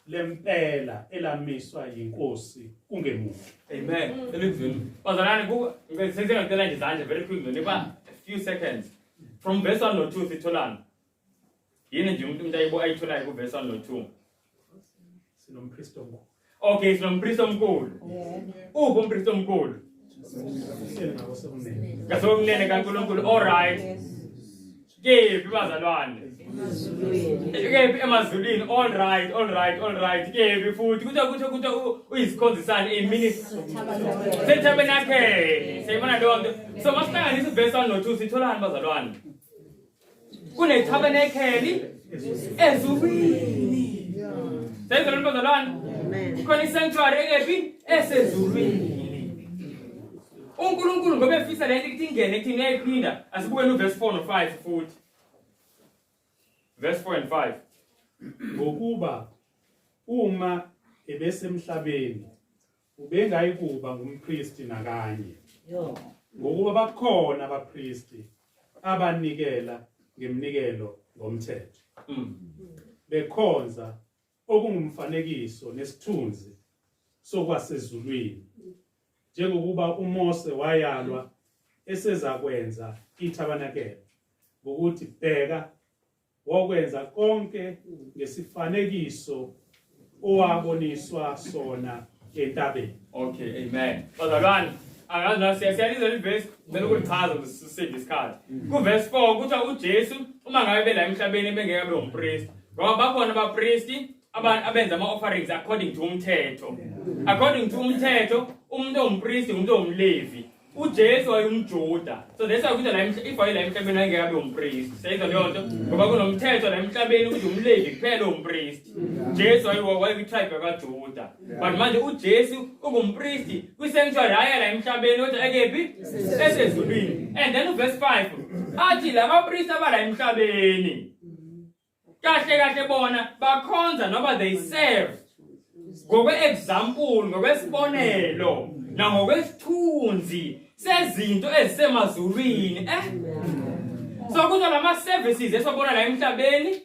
Lempela elamiswa yinkosi kungemuva. Amen. Elizweni. Bazalwane ngisenzeka ngicela nje izandla very quickly niba a few seconds. From verse 1 no 2 sitholana. Yini nje umuntu ayitholayo ku verse 1 no 2. Sinompristi omkhulu. Okay, sinompristi omkhulu. Uphi umpristi omkhulu? Sele ngakwesokunene. Ngasokunene kaNkulunkulu. All right. Kephi bazalwane? Kephi emazulwini? All right. Kephi futhi kuthiwa uyisikhonzisana emini setabernacle. Siyibona leyo nto. So masihlanganisa verse 1 no 2 sitholani bazalwane? Kune tabernacle ezulwini. Siyibona bazalwane? Khona isanctuary ekephi? Esezulwini. uNkulunkulu ngoba efisa lento ukuthi ingene kuthini ayiphinda asibuke no verse 4 no 5 futhi. Verse 4 and 5. Ngokuba uma ebesemhlabeni ubengayikuba ngumpristi nakanye. Ngokuba bakhona abapristi abanikela ngeminikelo ngomthetho. Bekhonza okungumfanekiso nesithunzi sokwasezulwini. Njengokuba uMose wayalwa esezakwenza itabernacle ukuthi bheka wokwenza konke ngesifanekiso owaboniswa sona entabeni. Okay, amen. Bazalwane, angazi na siyalizwa iverse ngicela ukulichaza usise isikhathi. Ku verse 4 kuthiwa uJesu uma ngabe bela emhlabeni bengeke abe umpriest. Ngoba bakhona abapristi abenza ama-offerings according to umthetho. According to umthetho, umuntu ongumpristi umuntu ongumlevi. uJesu wayumjuda. So that's why ukuthi la if wayela emhlabeni angeke abe umpriest. Seyizwa leyo nto ngoba kunomthetho la emhlabeni ukuthi umlevi kuphela umpriest. Jesu wayetribe kaJuda. But manje uJesu ungumpristi kwisanctuary haya la emhlabeni kodwa ekephi? Esezulwini. And then verse 5 athi laba priest abala emhlabeni kahle bona bakhonza noma they serve ngokwe-example ngokwesibonelo nangokwesithunzi sezinto ezisemazulwini so kuzo lama services esibona la emhlabeni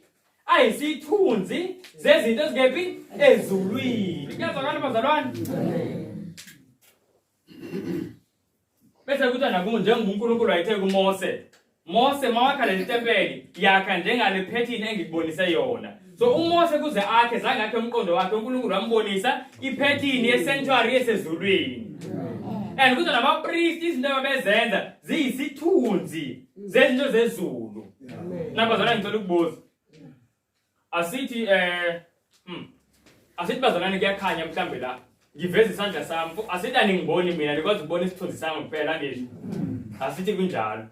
ayisithunzi zezinto ezingephi ezulwini. Kuyazwakala bazalwane? Bese kuthi nakunje uNkulunkulu wayethe kuMose mawakhala letempeli yakha njengale pattern engikubonise yona. So uMose kuze akhe zange akhe umqondo wakhe uNkulunkulu wambonisa ipattern yesanctuary yesezulwini. And kuthi namapriest izinto ababezenza ziyisithunzi zezinto zezulu. Nabazalwane ngicela ukubuza. Asithi bazalwane kuyakhanya mhlambe la. Ngiveza isandla sami. Asithi aningiboni mina ndikwazi ukubona isithunzi sami kuphela ngisho. Asithi kunjalo.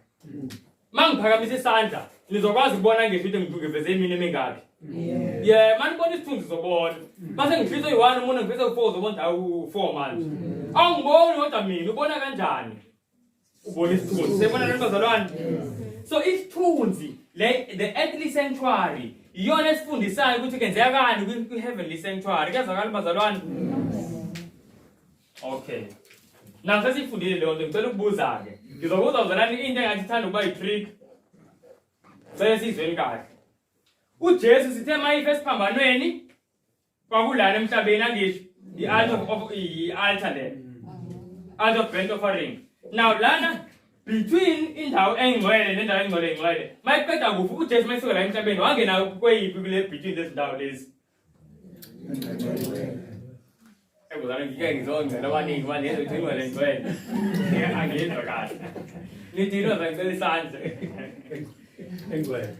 Mangiphakamisa isandla nizokwazi ukubona ngisho ukuthi ngiveze imini emingaki. Yeah, manibona isithunzi zobona. Base ngifisa u1 umuntu ngifisa u4 uzobona u4 manje. Awungiboni kodwa mina ubona kanjani? Ubona isithunzi. Sebona lento bazalwane. So isithunzi the earthly sanctuary iyona esifundisayo ukuthi kwenzeka kanjani kwi heavenly sanctuary. Kuyazwakala bazalwane? Okay. Namhlanje sifundile leyo nto ngicela ukubuza ke. Ngizobuza bazalwane into engathi ithanda ukuba yitrick. Sesizweni kahle. uJesu sithe mayife esiphambanweni kwakulana emhlabeni angisho i-altar le. Altar of burnt offering. Now lana between indawo engcwele nendawo engcwele mayiqeda kuphi uJesu mayisuka la emhlabeni wangena kweyiphi kule between lezi ndawo lezi? Ebuzana ngike ngizongcela abaningi manje ngicela ngcwele. Angizwa kahle. Nidino zangicela isandla. Engcwele.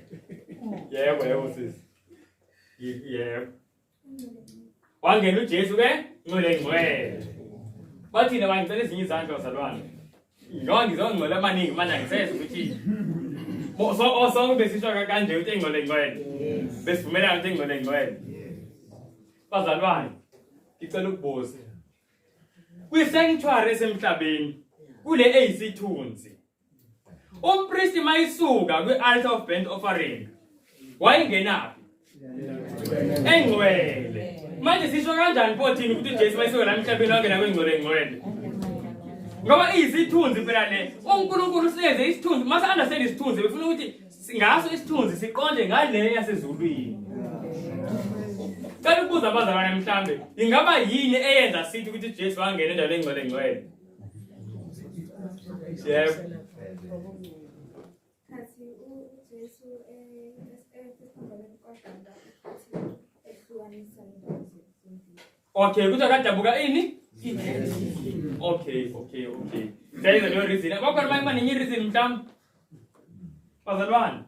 Yebo sisi. Yebo. Wangena uJesu ke ngcwele. Bathina bangicela ezinye izandla bazalwane. Ngoba ngizongcwela abaningi manje ngisese ukuthi sonke besisho kanje ukuthi engcwele. Besivumelana ukuthi engcwele. Bazalwane ngicela ukubuza. Kwi-sanctuary esemhlabeni kule eyisithunzi. Umpristi mayisuka kwi-altar of burnt offering wayingenaphi? Engcwele. Manje sisho kanjani phothini ukuthi uJesu mayisuka la emhlabeni wangena kwengcwele? Ngoba iyisithunzi phela le. uNkulunkulu siyenze isithunzi. Mase understand isithunzi befuna ukuthi ngaso isithunzi siqonde ngale yasezulwini. Cela ukubuza abazalwane mhlambe ingaba yini eyenza sithi ukuthi uJesu wangena endaweni engcwele? Yebo. Kasi uJesu esiphambanweni kwaDada ehlukanisa indawo zezinto. Okay, kuthi akadabuka ini? Okay. There is no reason. Bakhona manje maningi reason mhlambe. Bazalwane.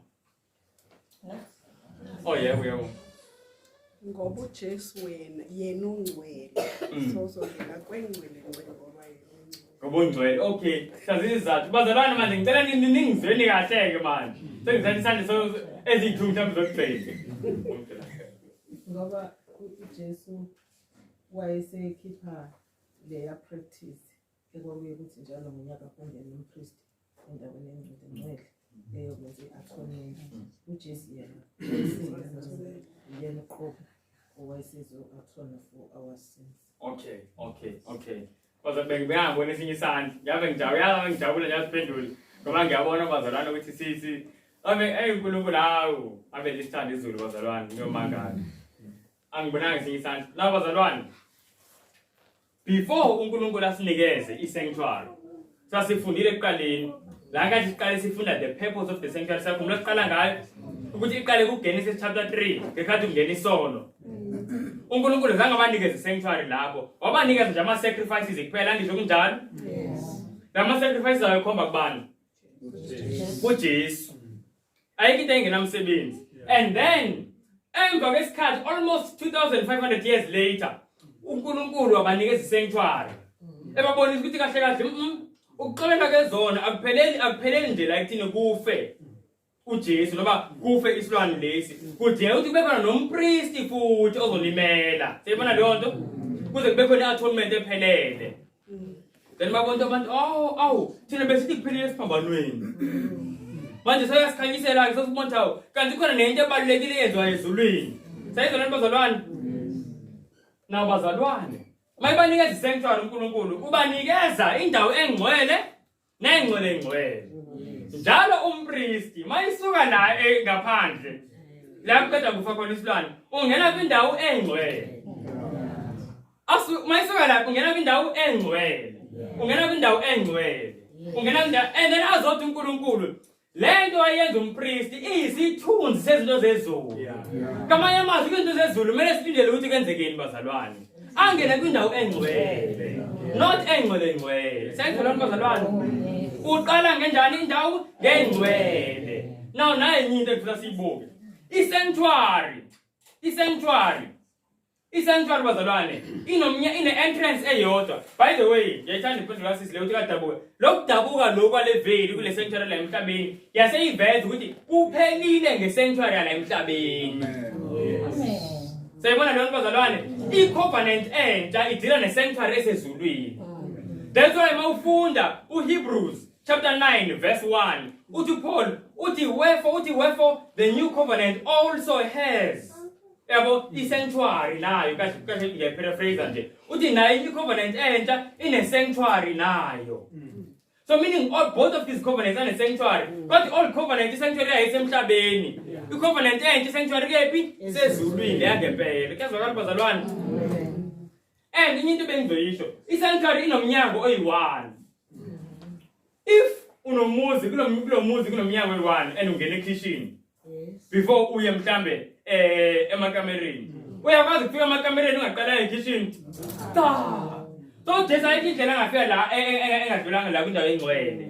Oh yebo. Ngoba uJesu yena ungcwele. Sozongena kwengcwele ngoba yena. Ngobungcwele. Okay. Hlaziya izathu. Bazalwane manje ngicela ningizweni kahle ke manje. Sengizathe isandla so ezithu mhlawumbe zokugcina. Ngoba uJesu wayesekhipha leya practice ekwakuye ukuthi njalo ngonyaka kungena umpriest endaweni engcwele eyokwenza i-atonement. uJesu yena uqobo owayesezo-atone for our sins. Okay. Baza bengibona esinye isandla. Yabe ngijabula njalo ngoba ngiyabona bazalwane ukuthi sisi uNkulunkulu hawo abe lisithanda izulu bazalwane ngiyomangala. Angibonanga esinye isandla. La bazalwane. Before uNkulunkulu asinikeze i-sanctuary. Sasifundile ekuqaleni. La ngathi siqale sifunda the purpose of the sanctuary. Sakhumbula siqala ngayo ukuthi iqale kuGenesis chapter 3 ngekhathi kungena isono. uNkulunkulu zange abanikeze i-sanctuary lapho. Wabanikeza nje ama-sacrifices kuphela ngisho kunjalo. Yes. Lama sacrifices ayokhomba kubani? uJesu. Ayikho into engenamsebenzi. And then emva kwesikhathi almost 2500 years later uNkulunkulu wabanikeza i-sanctuary. Ebabonisa ukuthi kahle ukuxolela kezona akupheleli nje la ekuthini kufe uJesu noma kufe isilwane lesi. Kudinga ukuthi kube khona nompriest futhi ozolimela. Siyibona leyo nto? Kuze kube khona i-atonement ephelele. Then babona abantu thina besithi kuphelile esiphambanweni. Manje sayasikhanyisela ke sesibona kanti khona nento ebalulekile eyenziwa ezulwini. Sayizona bazalwane. Na bazalwane. Mayibanikeza i-sanctuary uNkulunkulu ubanikeza indawo engcwele nengcwele. Njalo umpriest mayisuka la ngaphandle la kuqeda kufa khona isilwane ungena kwindawo engcwele. Mayisuka la ungena kwindawo engcwele. And then azothi uNkulunkulu lento ayenza umpriest iyisithunzi sezinto zezulu. Kamanye amazwi izinto zezulu kumele silindele ukuthi kwenzekeni bazalwane. Angena kwindawo engcwele. Not engcwele. Sayithola bazalwane. Uqala ngenjani indawo ngengcwele. Now naye into ekufuna siyibuke. I-sanctuary bazalwane ine entrance eyodwa. By the way, ngiyayithanda iphendula sisi leyo ukuthi kadabuka. Lokudabuka lokwale veli kule sanctuary la emhlabeni yaseyiveza ukuthi kuphelile ngesanctuary la emhlabeni. Amen. Sayibona leyo bazalwane, i-covenant entsha idila ne-sanctuary esezulwini. That's why mawufunda uHebrews chapter 9 verse 1 uthi Paul uthi wherefore the new covenant also has i-sanctuary nayo kahle ngiyaparaphrase nje uthi nayo i-covenant entsha ine-sanctuary nayo. So meaning both of these covenants are sanctuary. But all covenant sanctuary ayisemhlabeni. I-covenant entsha sanctuary kephi sezulwini yangempela. Kuyazwakala bazalwane. And inye into bengizoyisho i-sanctuary inomnyango oyi-1. If unomuzi kulomuzi kunomnyango oyi-1 and ungena ekitchen before uye mhlambe emakamereni uyakwazi ukufika emakamereni ungaqala ekitchen so Jesu ayikho indlela angafika la engadlulanga la kwindawo engcwele.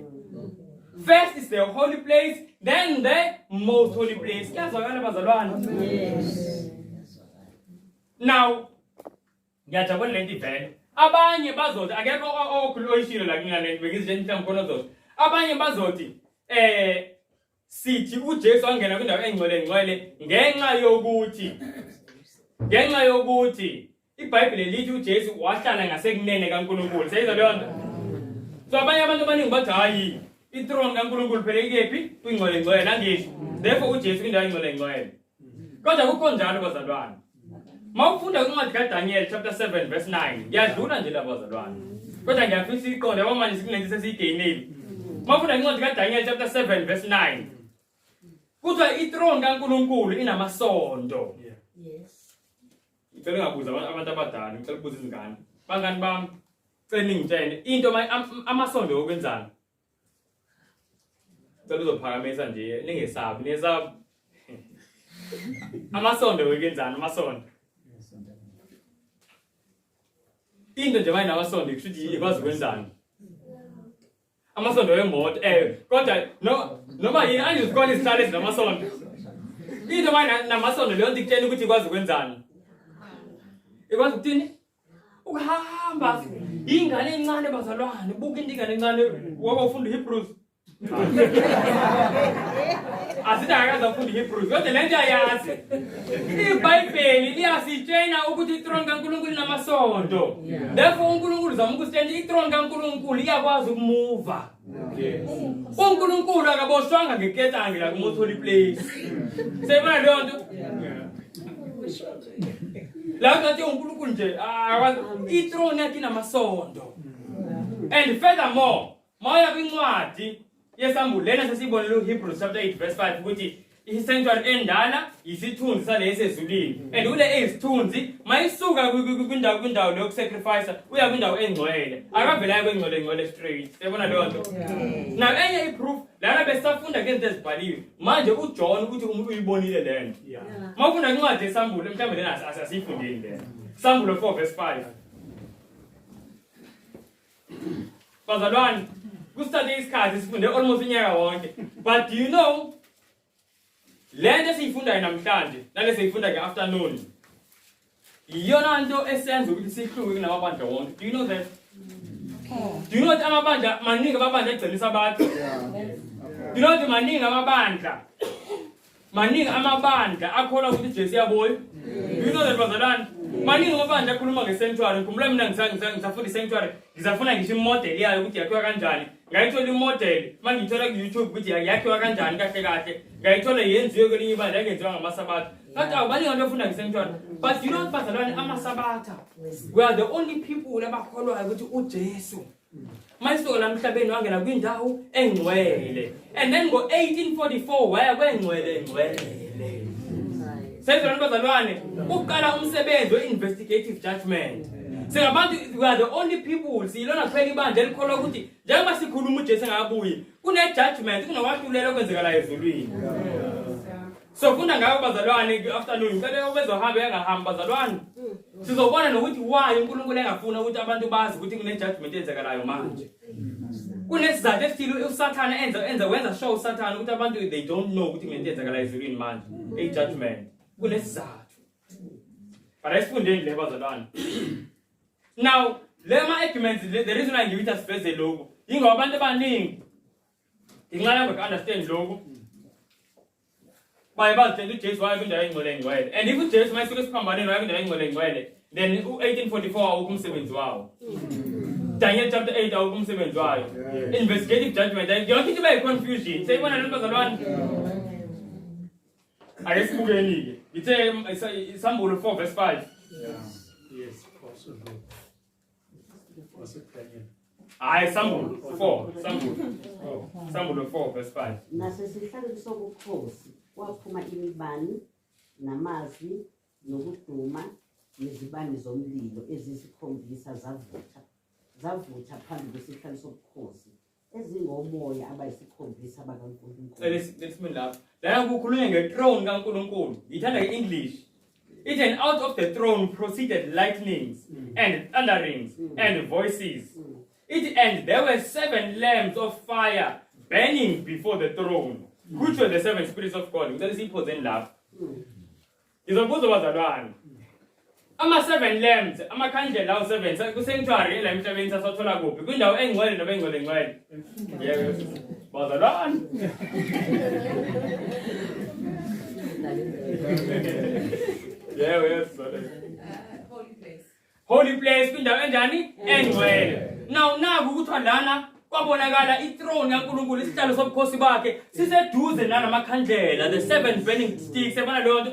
First is the holy place, then the most holy place. Kuyazwakala bazalwane. Now ngiyajabula lento ivele. Abanye bazothi akekho okhululoyishilo la ngingane bengizinje mhlawumbe khona zothi. Abanye bazothi sithi uJesu wangena kwindawo engcwele ngenxa yokuthi iBhayibheli lithi uJesu wahlala ngasekunene kaNkulunkulu. Sayizwa leyo nto? So abanye abantu abaningi bathi hayi i-throne kaNkulunkulu phela ikephi kwingcwele angisho. Therefore uJesu kwindawo engcwele. Kodwa kukho njalo bazalwane. Mawufunda kwincwadi kaDaniel chapter 7 verse 9 ngiyadlula nje la bazalwane. Kodwa ngiyafisa iqonde ngoba manje sikunento sesiyigeyinile. Mawufunda kwincwadi kaDaniel chapter 7 verse 9 kuthiwa i-throne kaNkulunkulu inamasondo. Yes. Ngicela ngabuza abantu abadala, ngicela ukubuza izingane. Bangani bami, cela ningitshele into amasondo okwenzana. Ngicela uzophakamisa nje ningesabi, niyesabi. Amasondo okwenzana, amasondo. Into nje manje namasondo kusho ukuthi ikwazi ukwenzana. Amasondo wemoto kodwa noma yini anjizikona isihlalo ezinamasondo. into manje namasondo leyo nto ikutshela ukuthi ikwazi ukwenzani. Ikwazi ukuthini? Ukuhamba. Ingane encane bazalwane, buka into ingane encane waba ufunda Hebrews. Asithi akaze ufunda Hebrews, kodwa lento ayazi. iBhayibheli liyasitshela ukuthi ithrone kaNkulunkulu namasondo. Therefore uNkulunkulu zama ukusitshela ithrone kaNkulunkulu iyakwazi ukumuva. uNkulunkulu akaboshwanga ngeketanga la ku holy place. Sayibona leyo nto? La ngathi uNkulunkulu nje akwazi ithrone yakhe namasondo. And furthermore, mawuya kwincwadi yesambulo lena sesibonile uHebrews chapter 8 verse 5 ukuthi i-sanctuary endala yisithunzi salesi ezulwini. And ule isithunzi mayisuka kwindawo leyo kusacrifice uya kwindawo engcwele. Akavela kwengcwele straight. Sayibona leyo nto? Now enye iproof lana besafunda ngezinto ezibhaliwe. Manje uJohn ukuthi umuntu uyibonile lento. Mawufunda incwadi yesambulo mhlawumbe lena asifundeni lena. Sambulo 4 verse 5. Bazalwane, kusithathe isikhathi sifunde almost unyaka wonke. But do you know lento esiyifundayo namhlanje nale siyifunda ngeafternoon iyona nto esenza ukuthi sihluke kunamabandla wonke. Do you know that? Do you know that amabandla maningi amabandla egcinisa abantu? Do you know that maningi amabandla akholwa ukuthi Jesu yaboyo? Do you know that bazalwane? Maningi amabandla akhuluma ngesanctuary. Ngikhumbula mina ngisafunda isanctuary ngizafuna ngisho imodel yayo ukuthi yakhiwa kanjani. Ngayithola imodel mangithola ku YouTube ukuthi yakhiwa kanjani kahle kahle. Ngayithola yenziwe kwelinye ibandla engenziwa ngamasabatha. Kanti awubani abantu bafunda ngesanctuary. But you know bazalwane amasabatha we are the only people abakholwayo ukuthi uJesu mayisuka la emhlabeni wangena kwindawo engcwele. And then ngo-1844 waya kwengcwele. Sayizona bazalwane uqala umsebenzi we-investigative judgment. Singabantu we are the only people silona kuphela ibandla elikholwa ukuthi njengoba sikhuluma uJesu engabuyi kune-judgment kunokwahlulela okwenzekala ezulwini. So funda ngayo bazalwane afternoon ngicela ubezohamba engahamba bazalwane. Sizobona nokuthi why uNkulunkulu engafuna ukuthi abantu bazi ukuthi kune-judgment eyenzekalayo manje. Kunesizathu esithile uSathane wenza show uSathane ukuthi abantu they don't know ukuthi kune nto eyenzekala ezulwini manje. I-judgment kunesizathu. But asifundeni le bazalwane. Now, lema arguments the reason I give it as first logo. Ingoba abantu abaningi inqala ngokunderstand lokho. Bayibazitshela uJesu waya kwindawo engcwele. And if uJesu mayisuke siphambaneni waya kwindawo engcwele, then u-1844 awukumsebenzi wawo. Daniel chapter 8 awukumsebenzi wayo. Investigative judgment. Yonke into iba confusion. Sayibona lento bazalwane. Ayesibukeni-ke. Ithe Sambulo 4 verse 5. Yes, possibly. Sambulo 4 verse 5. Nasesihlalweni sobukhosi kwaphuma imibani namazwi nokuduma nezibani zomlilo ezisikhombisa zavutha phambi kwesihlalo sobukhosi ezingomoya abayisikhombisa bakaNkulunkulu. Let's move lapha. Lana kukhulunywa ngethrone kaNkulunkulu. Ithanda nge-English. It and out of the throne proceeded lightnings and thunderings and voices. And there were 7 lamps of fire burning before the throne, which were the 7 spirits of God. That is equals in love. Is a both of us alone. Ama 7 lamps, ama candle law 7. So sanctuary la mhlabeni sasathola kuphi? Kwindawo engcwele nobengcwele. Yeah, was alone. Yeah, yes, holy place kwindawo enjani engcwele. Now ukuthiwa lana kwabonakala ithrone kaNkulunkulu isihlalo sobukhosi bakhe siseduze nalamakhandlela the 7 burning sticks ebona leyo nto.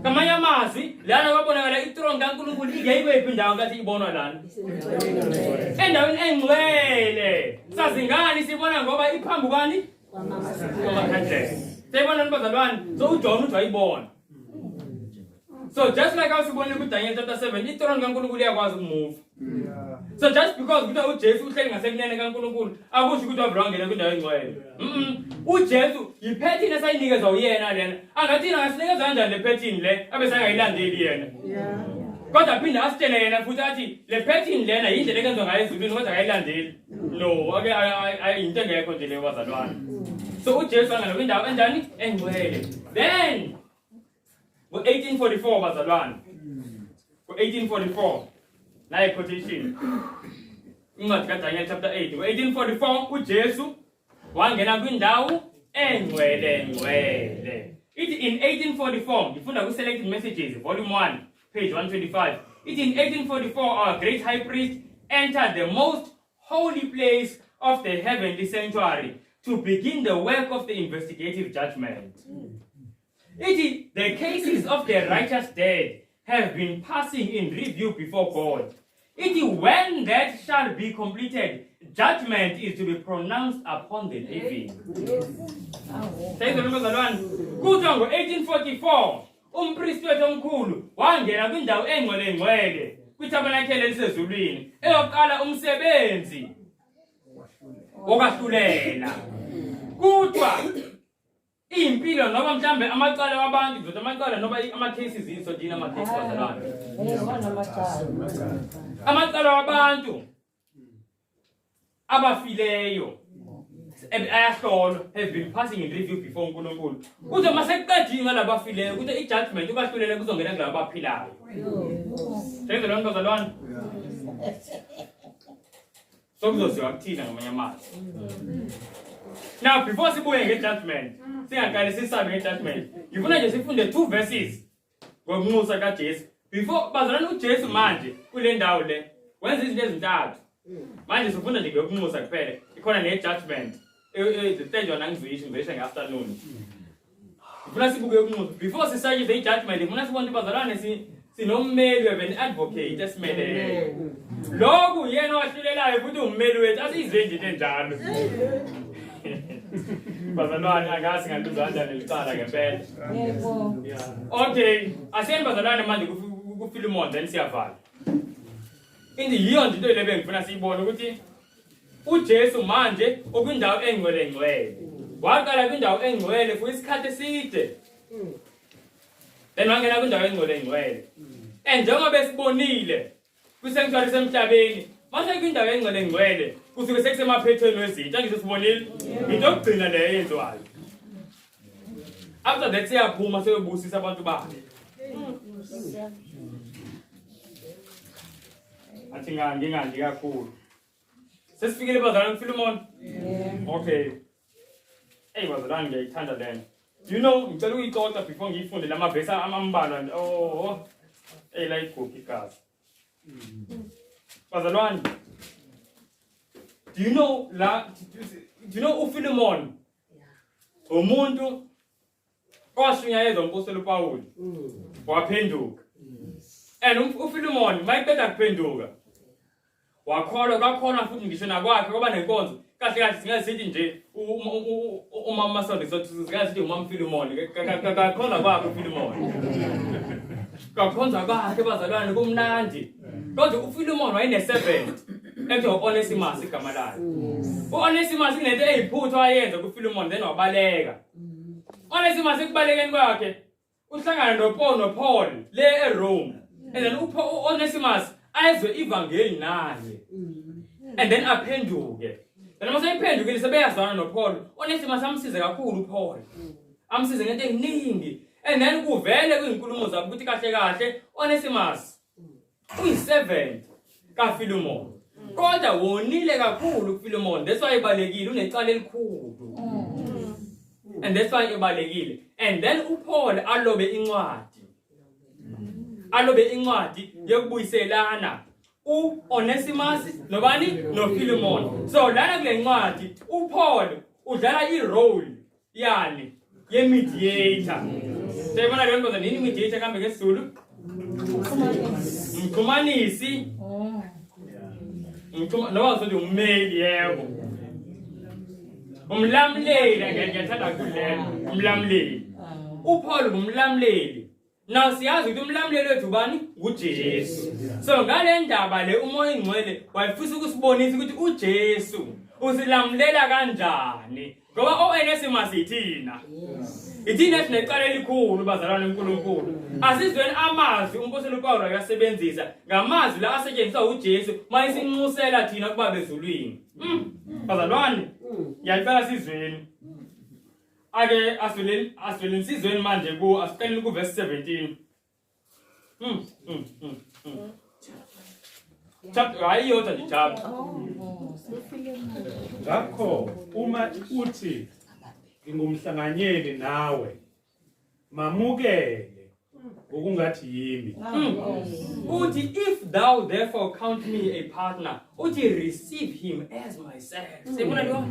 Kamanye amazwi lana kwabonakala ithrone kaNkulunkulu ingeyiphi indawo ngathi ibonwa lana endaweni engcwele. Sazingani sibona ngoba iphambi kwani kwamakhandlela. Sayibona bazalwane. So uJohn uthi wayibona. So just like how sibonile ku Daniel chapter 7 ithrone kaNkulunkulu iyakwazi ukumove. So just because ukuthi uJesu uhleli ngasekunene kaNkulunkulu akusho ukuthi wavangela kwindawo engcwele. uJesu yiphethini esayinikezwa uyena lena. Angathina ngasinikeza kanjani le phethini le abesangayilandeli yena. Kodwa phinda asitshele yena futhi athi le phethini lena yindlela ekenziwa ngayo ezulwini kodwa akayilandeli. No, ake into engekho nje leyo bazalwane. So uJesu angena kwindawo enjani engcwele. Then Ngo-1844 bazalwane. Ngo-1844 nayi quotation. Incwadi kaDaniel chapter 8. Ngo-1844 uJesu wangena kwindawo engcwele. It in 1844 ngifunda ku Selected Messages volume 1 page 125. It in 1844 our great high priest entered the most holy place of the heavenly sanctuary to begin the work of the investigative judgment. The cases of the righteous dead have been passing in review before God. When that shall be completed, judgment is to be pronounced upon the living. Kuthiwa ngo-1844 umpristi wethu omkhulu wangena kwindawo engcwele kwithabernacle elisezulwini eyoqala umsebenzi wokwahlulela. Kuthiwa impilo noma mhlambe amacala wabantu ndoda amacala noba ama-cases yiso dina ama-cases bazalwane. Amacala wabantu abafileyo ayahlolwa have been passing in review before uNkulunkulu. Kuthiwa masekuqedile ngalabo abafileyo kuthiwa i-judgment ubahlulele kuzongena kulabo abaphilayo. Senzele lonke bazalwane. So kuzoziwa kuthina ngamanye amazwi. Now before sibuye nge-judgment, singaqali sisabe nge-judgment, ngifuna nje sifunde 2 verses ngokunxusa kaJesu. Before bazalwane uJesu manje kule ndawo le wenza izinto ezintathu. Manje sifunda nje ngokunxusa kuphela. Ikhona ne-judgment. The third one angizuyisho nge-afternoon. Ngifuna sibuke ukunxusa. Before sisayize i-judgment, ngifuna sibone bazalwane sinommeli webe ne-advocate esimelele. Lokhu yena owahlulelayo futhi ummeli wethu asizwe nje enjalo. Bazalwane angazi ngantuzanda nelicala ngempela. Okay, asembe bazalwane manje kuFilemon then siyavala. Yiyo nje into lebe ngifuna siyibone ukuthi uJesu manje okwindawo engcwele. Waqala kwindawo engcwele for isikhathi eside. Then wangena kwindawo engcwele. Njengoba sibonile kwisanctuary semhlabeni, manje kwindawo engcwele kusuke sekusemaphethweni wezinto angizosibonile into yokugcina leyo yenziwayo. After that siyaphuma seyobusisa abantu bakhe. Athi ngingandi kakhulu. Sesifikile bazalwane kuFilemon? Okay. Hey bazalwane ngiyayithanda lena. You know, ngicela ukuyixoxa before ngiyifunde lamavesi ambalwa la iguphi igazi. Bazalwane, do you know uFilemon umuntu owashunyayezwa umpostoli uPawuli waphenduka. And uFilemon mayiqeda kuphenduka wakholwa futhi ngisho nakwakhe kwaba nenkonzo kahle singasithi nje umama Masonto singasithi umama Filemon kakhona kwakhe uFilemon kakhonza kwakhe bazalwane kumnandi. Kodwa uFilemon wayene-servant ekuthiwa Onesimus igama layo. U-Onesimus kunento eyiphutha wayenza kuFilemon then wabaleka. Onesimus ekubalekeni kwakhe uhlangana noPaul le eRome. And then Onesimus ayezwe ivangeli naye. And then aphenduke. Then mase iphendukile sebeyazwana noPaul. Onesimus amsize kakhulu uPaul. Amsize ngento eziningi. And then kuvele kwinkulumo zabo ukuthi kahle Onesimus uyi-servant kaFilemon. Kodwa wonile kakhulu uFilemon. That's why ebalekile unecala elikhulu. And that's why ebalekile. And then uPaul alobe incwadi yokubuyiselana uOnesimus nobani noFilemon. So lana kule ncwadi uPaul udlala i-role yani ye-mediator. Sayibona le nto nini mediator kambe ngesiZulu? Mxhumanisi. Noba uzothi ummeli yebo. Umlamleli ngiyathanda kulela. Umlamleli. uPaul ngumlamleli. Now siyazi ukuthi umlamleli wethu bani? uJesu. So ngale ndaba le umoya ingcwele wayefisa ukusibonisa ukuthi uJesu usilamulela kanjani. Ngoba oNesimus ithina. Ithina sinecala elikhulu bazalwane uNkulunkulu. Asizweni amazwi umpostoli uPaul ayasebenzisa ngamazwi la asetshenziswa uJesu mayisinxusela thina kuba bezulwini. Bazalwane, ngiyacela sizweni. ake asivele insizweni manje ku asiqalile ku verse 17. Chapter hayi yodwa nje chapter. Ngakho uma uthi ngingumhlanganyeli nawe mamukele ngokungathi yimi. Uthi if thou therefore count me a partner, uthi receive him as myself. Sebona lo?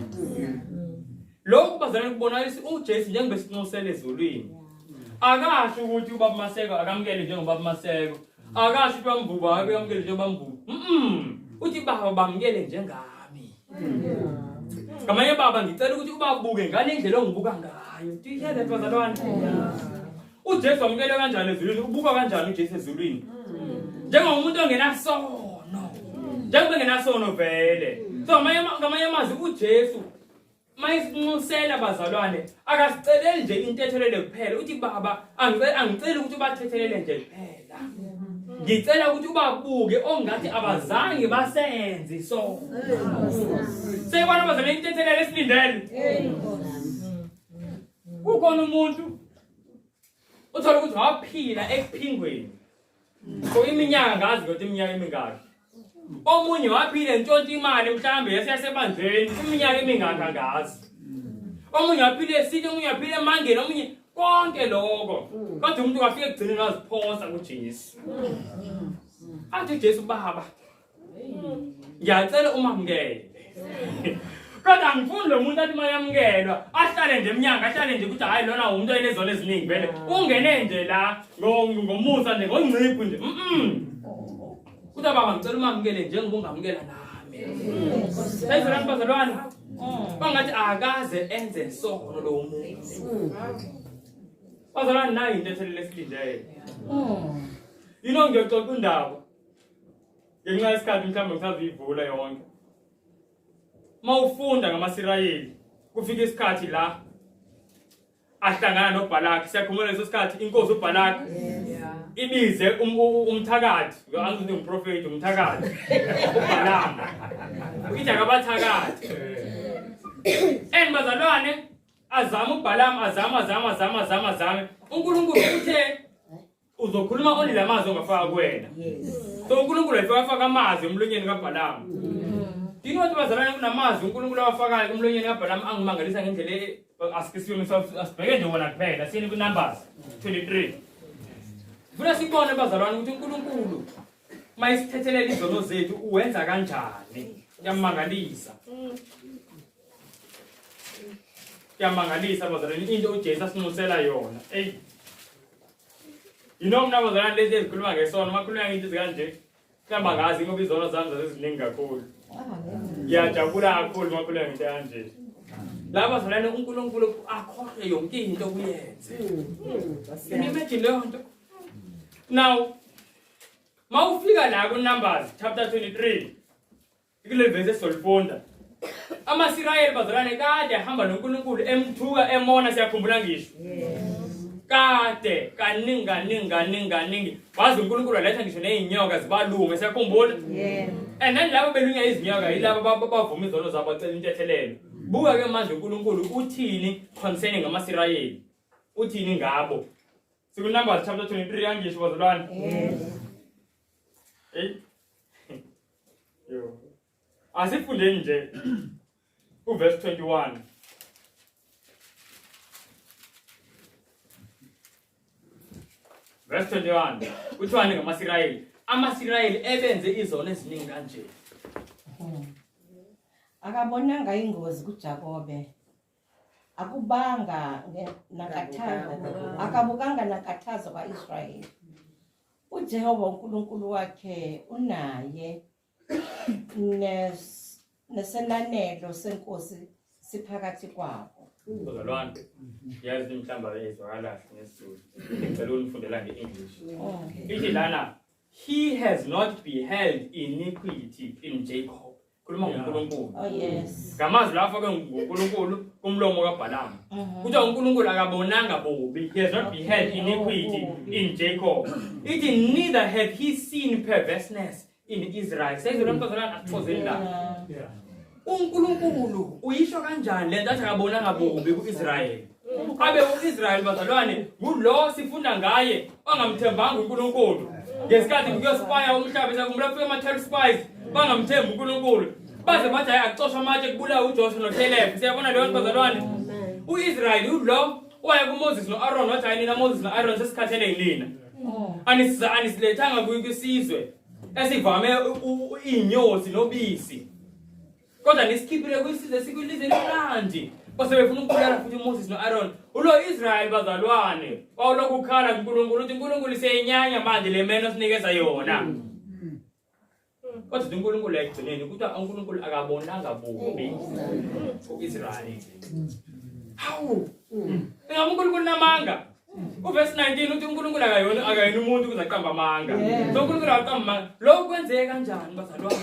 Lokhu bazalwane kubonakala uJesu njengoba siqinusele ezulwini. Akasho ukuthi ubaba Maseko akamukele njengobaba Maseko. Akasho ukuthi bamvuba akamukele njengoba mvuba. Uthi baba bamukele njengami. Ngamanye baba ngicela ukuthi ubabuke ngale ndlela ongibuka ngayo. Do you hear that bazalwane? uJesu amukele kanjani ezulwini? Ubuka kanjani uJesu ezulwini? Njengomuntu ongenasono. Njengoba engenasono vele. So ngamanye amazwi uJesu mayisinxusela bazalwane akasiceleli nje intethelele kuphela. Uthi baba angicela ukuthi ubathethelele nje kuphela. Ngicela ukuthi ubabuke ongathi abazange basenze so. Seyibona bazalwane intethelele esilindele. Ukhona umuntu uthola ukuthi waphila ekuphingweni. So iminyaka ngazi ukuthi iminyaka emingaki. Omunye waphila entshontsha imali mhlambe yasebanjweni iminyaka emingaki angazi. Omunye waphila esithi, omunye waphila emangeni, omunye konke lokho. Kodwa umuntu wafika ekugcineni waziphosa kuJesu. Athi uJesu baba. Ngiyacela umamukele. Kodwa angifuni lo muntu athi mayamukelwa ahlale nje eminyaka ahlale nje ukuthi hayi lona umuntu oyenezono eziningi vele ungene nje la ngomusa nje ngongciphi nje. Kuthi baba ngicela umamukele njengoba ungamukela nami. Sayizona bazalwane. Bangathi akaze enze sono lo muntu. Bazalwane nayo into ethelele esilindele. Ngiyexoxa indaba. Ngenxa yesikhathi mhlawumbe ngisazivula yonke. Mawufunda ngamaSirayeli kufika isikhathi la ahlangana noBalaki. Siyakhumula leso sikhathi inkosi uBalaki ibize umthakathi, angithi umprofeti umthakathi uBalaam. Uyithi akabathakathi. Bazalwane azama uBalaam azama. uNkulunkulu uthe uzokhuluma only lamazwi ongafaka kuwena. So uNkulunkulu efaka amazwi emlonyeni kaBalaam. Dino ukuthi bazalwane kunamazwi uNkulunkulu awafakayo emlonyeni kaBalaam angimangalisa ngendlela asikisiwe asibheke nje wona kuphela sini kuNumbers 23. Funa sibone bazalwane ukuthi uNkulunkulu mayisithethelele izono zethu uwenza kanjani. Kuyamangalisa. Kuyamangalisa bazalwane into uJesu asinxusela yona. Mina bazalwane lezi ezikhuluma ngesono makhuluma into ezikanje. Mhlamba ngazi ngoba izono zami zaziziningi kakhulu. Ngiyajabula kakhulu makhuluma into kanje. Laba bazalwane uNkulunkulu akhohle yonke into kuyenze. Imagine leyo nto. Now, mawufika la kuNumbers chapter 23, ikule verse esolifunda. AmaSirayeli bazalwane kade ahamba noNkulunkulu emthuka emona siyakhumbula ngisho. Kade kaningi. Wazi uNkulunkulu waletha ngisho nezinyoka zibalunga siyakhumbula. And then labo belunya izinyoka yilabo bavuma izono zabo bacela intethelelo. Buka ke manje uNkulunkulu uthini concerning amaSirayeli. Uthini ngabo? SikuNumbers chapter 23 angisho bazalwane. Yo. Asifundeni nje verse 21. Verse 21. Kuthiwani ngamaSirayeli? AmaSirayeli ebenze izono eziningi kanje. Akabonanga ingozi kuJakobe. Akubanga akabukanga nakathazo kwaIsrayeli. uJehova uNkulunkulu wakhe unaye nesenanelo senkosi siphakathi kwabo. Bazalwane, yazi mhlamba yezwakala ngeSizulu. Ngicela unifundela ngeEnglish. Ithi lana, he has not beheld iniquity in Jacob. Khuluma ngoNkulunkulu. Oh yes. Ngamazwi lafa ke ngoNkulunkulu kumlomo kaBalaam. Kuthi uNkulunkulu akabonanga bobi. He has not beheld iniquity in Jacob. Ithi neither had he seen perverseness in Israel. Sezelo mntazana akuphozeni la. uNkulunkulu uyisho kanjani lento athi akabonanga bobi kuIsrael? abe uIsrael bazalwane ngulo sifunda ngaye ongamthembanga uNkulunkulu ngesikhathi kuyospaya umhlaba sekumla kufika ama-12 spies bangamthembi uNkulunkulu baze bathi hayi akuxoshwa amatshe kubulawa uJoshua noCaleb. Siyabona leyo nto bazalwane, uIsrael ulo waya kuMoses noAaron wathi hayi nina Moses noAaron sesikhathele yinina anisilethanga kwisizwe esivame inyosi nobisi, kodwa nisikhiphile kwisizwe sikwilizwe lomnandi. Base befuna ukubulala futhi uMoses noAaron. Ulo Israel bazalwane wawulokhu ukhala kuNkulunkulu uthi uNkulunkulu seyenyanya manje le meno sinikeza yona. Kodwa uNkulunkulu ayigcineni ukuthi uNkulunkulu akabonanga bubi uIsrael. Hawu ngabe uNkulunkulu namanga. Uverse 19 uthi uNkulunkulu akayona umuntu ukuze aqamba amanga. So uNkulunkulu aqamba amanga. Lokho kwenzeka kanjani bazalwane?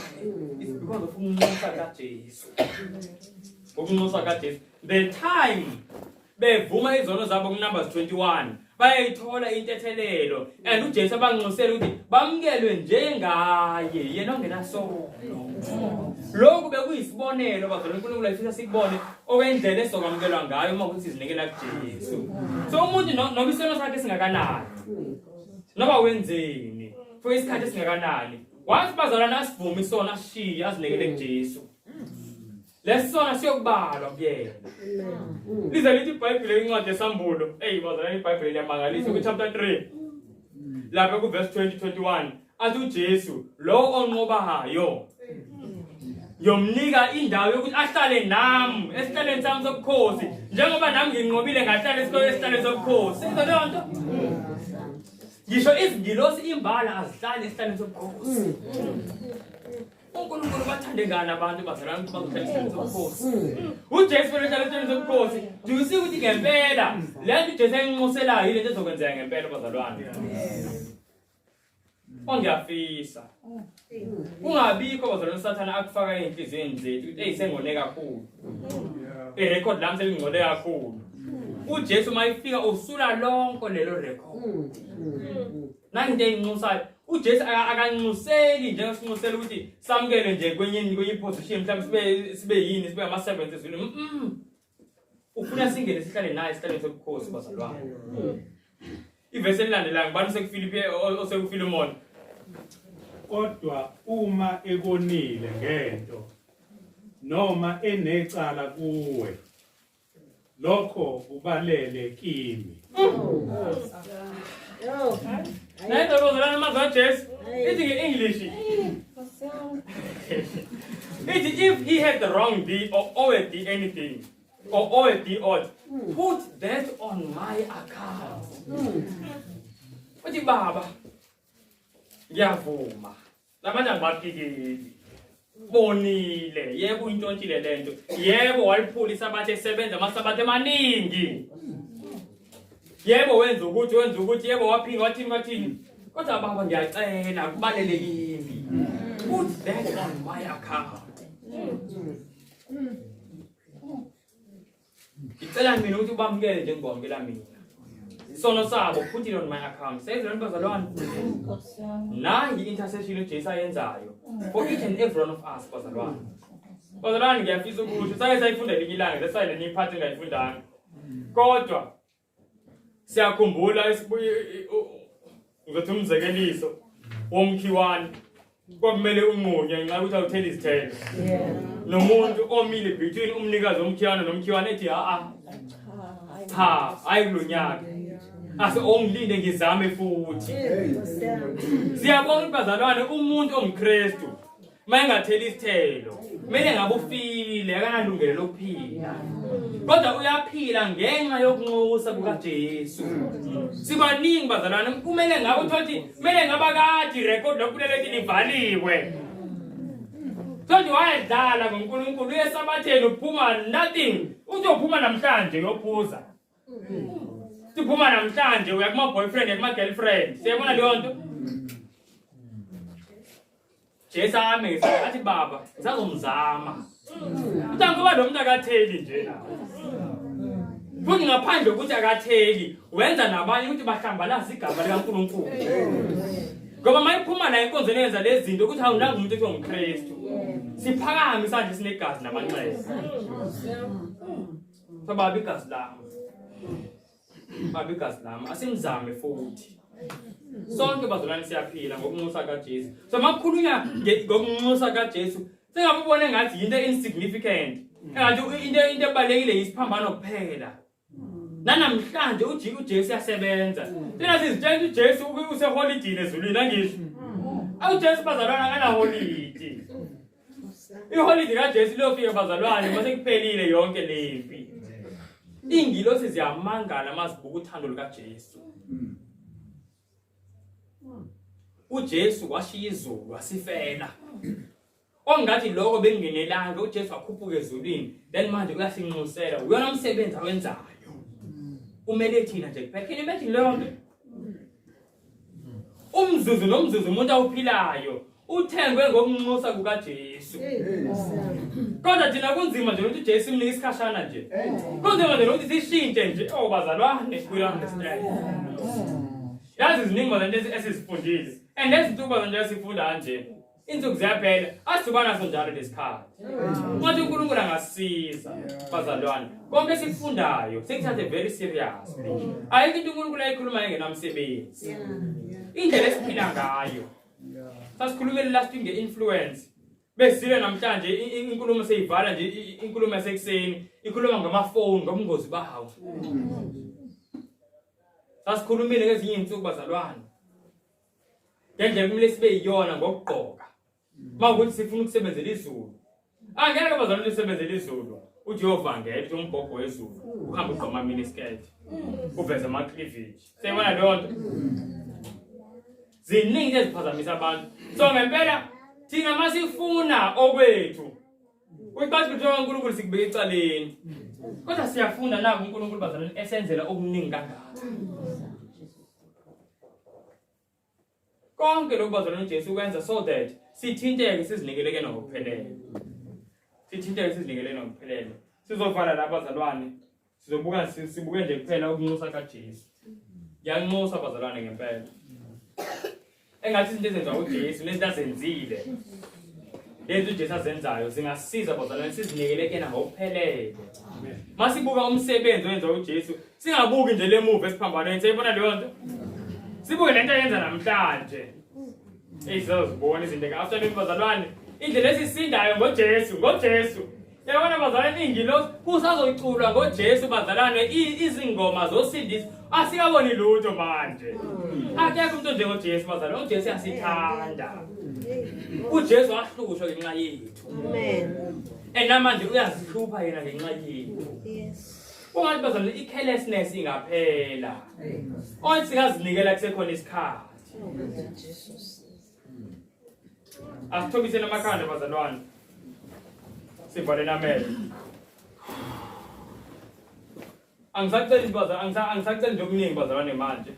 It's because of umunxa kaJesu. Ukunxusa kaJesu. The time bevuma izono zabo kuNumbers 21 bayayithola intethelelo and uJesu abanxusela ukuthi bamkelwe njengaye yena ongenasono. Lokhu bekuyisibonelo bazalwane uNkulunkulu ayifisa sikubone okwendlela esokwamukelwa ngayo uma ukuthi sizinikela kuJesu. So umuntu noma isono sakhe singakanani noba wenzeni for isikhathi singakanani once bazalwane asivuma isono ashiye azinikele kuJesu, lesona siyokubalwa kuyena. Lize lithi iBhayibheli incwadi yesambulo bazalwane iBhayibheli liyamangalisa kuchapter 3 lapha kuverse 20-21 athi uJesu lo onqobayo yomnika indawo yokuthi ahlale nami esihlalweni sami sobukhosi njengoba nami nginqobile ngahlala esihlalweni sobukhosi. Sizwe leyo nto? Ngisho izingilosi imbala azihlali esihlalweni sobukhosi. uNkulunkulu bathandengana abantu bazalwane ukuthi bazohlala esihlalweni sobukhosi. uJesu uhlala esihlalweni sobukhosi. Do you see ukuthi ngempela le nto uJesu ayinxuselayo yile nto ezokwenzeka ngempela bazalwane? Ongiyafisa ungabikho bazalwane uSathane akufaka enhlizweni zethu ukuthi sengone kakhulu, irecord lami selingcole kakhulu. uJesu mayifika usula lonke lelo record. Nanto eyinxusayo uJesu akanxuseli njengosinxusela ukuthi samukele nje kwenye position mhlawumbe sibe yini sibe ama-7 ezweni. Ufuna singene sihlale naye esihlale sobukhosi bazalwane. Ivesi elilandelayo ngibani sekufilipi osekuFilemoni. Kodwa uma ekonile ngento noma enecala kuwe, lokho kubalele kimi. Nayenza bazalwane amazwi kaJesu ithi nge-English ithi if he had the wrong deed or owed thee anything or owed thee aught, put that on my account. Uthi baba ngiyavuma labantu angibaphikeli bonile yebo uyintontshile lento, yebo waliphula isabatha esebenza amasabatha emaningi, yebo wenza ukuthi yebo waphinga wathini, kodwa baba ngiyacela kubalele kimi, put that on my account. Ngicela mina ukuthi ubamukele njengobamukela mina. Sono sabo put it on my account. Says the bazalwane nangi intercession uJesu ayenzayo for each and every one of us bazalwane. Bazalwane ngiyafisa ukuthi sayifunda likilanga lesayile niphathe ngayifundanga. Kodwa siyakhumbula ngizothi umzekeliso womkhiwane kwakumele unqunywe nxa ukuthi awuthela izithelo. Nomuntu omile between umnikazi womkhiwane nomkhiwane ethi hayi kulonyaka ase ongilinde ngizame futhi. Siyabonga bazalwane umuntu ongikristu mayengathela isithelo kumele ngabe ufile akanalungelo lokuphila, kodwa uyaphila ngenxa yokunxusa kukaJesu. Sibaningi bazalwane kumele ngabe uthi kumele ngaba kade irecord lokulela ethi livaliwe. Sonke wayedlala ngoNkulunkulu uyesabatheni uphuma nothing. Uzophuma namhlanje uyophuza. Siphuma namhlanje uya kuma boyfriend kuma girlfriend. Siyabona leyo nto? Jesu ame athi baba ngizazomzama. Uthi ngoba lo muntu akatheli nje la. Futhi ngaphandle ukuthi akatheli wenza nabanye ukuthi bahlambalaza igama likaNkulunkulu. Ngoba mayiphuma la inkonzo yenza lezi zinto ukuthi awunanga umuntu ethi ungikristu. Siphakame isandla sinegazi namanxeba. Sababa igazi lami. Babigazi lami asimzame futhi. Sonke bazalwane siyaphila ngokunxusa kaJesu. So makukhulunywa ngokunxusa kaJesu, singabubona ngathi into insignificant. Engathi into ebalekile isiphambano kuphela. Nanamhlanje uJesu yasebenza. Thina sizitshela uJesu use holiday ezulwini angisho. UJesu bazalwane akana holiday. Iholiday kaJesu lofika bazalwane mase kuphelile yonke lempi. Ingilosi ziyamangala masibuka uthando lukaJesu. uJesu washiya izulu wasifela. Ongathi lokho bengingenelanga uJesu wakhuphuka ezulwini, then manje uyasinxusela. Uyona umsebenzi awenzayo. Umele thina nje kuphela. Can you imagine lonke? Umzuzu nomzuzu umuntu awuphilayo uthengwe ngokunxusa kukaJesu. Kodwa thina kunzima nje ukuthi uJesu umnika isikhashana nje. Kunzima nje ukuthi sishintshe nje. Oh bazalwane, we understand. Yazi iziningi bazalwane esizifundile. And lezinto bazalwane esifunda nje. Insuku ziyaphela, asibana sonjalo lesikhathi. Manje uNkulunkulu angasiza bazalwane. Konke sikufundayo sikuthathe very seriously. Ayikho into uNkulunkulu ayikhuluma ngenamsebenzi. Indlela esiphila ngayo. Sasikhulumela last week nge-influence. Besile namhlanje inkulumo seyivala nje inkulumo yasekuseni, ikhuluma ngamafoni ngobungozi bawo. Sasikhulumile ngezinye izinsuku bazalwane. Ngendlela kumele sibe yiyona ngokugqoka. Mawukuthi sifuna ukusebenzela izulu. Angeke bazalwane usebenzele izulu. uJehova ngeke umbhobho wezulu. Uhamba ugqoma miniskirt. Uveze ama cleavage. Seyibona lonto. Ziningi eziphazamisa abantu. So ngempela thina masifuna okwethu. Uyiqathi ukuthi uNkulunkulu sikubeka ecaleni. Kodwa siyafunda nako uNkulunkulu bazalwane esenzela okuningi kangaka. Konke lokho bazalwane uJesu ukwenza so that sithinteke sizinikeleke nokuphelele. Sithinteke sizinikeleke nokuphelele. Sizovala lapha bazalwane. Sizobuka sibuke nje kuphela ukunxusa kaJesu. Yanxusa bazalwane ngempela. Engathi izinto ezenziwa uJesu lezi azenzile. Lezi uJesu azenzayo zingasiza bazalwane sizinikeleke ngokuphelele. Masibuka umsebenzi owenza uJesu, singabuki nje lemuva esiphambanweni. Seyibona leyo nto? Sibuke lento ayenza namhlanje. Sizozibona izinto after leyo bazalwane. Indlela esisindayo ngoJesu. Yabona bazalwane ingilosi kusazoyiculwa ngoJesu bazalwane izingoma zosindisa asikaboni lutho manje. Akekho umuntu njengoJesu bazalwane. uJesu yasithanda. uJesu wahlushwa ngenxa yethu. Amen. Namanje uyazihlupha yena ngenxa yethu. Yes. Ungathi bazalwane i-carelessness ingaphela. Othi singazinikela kusekhona isikhathi. Jesus. Asithobise namakhanda bazalwane. Sivale namehlo. Angisacela nje okuningi bazalwane manje.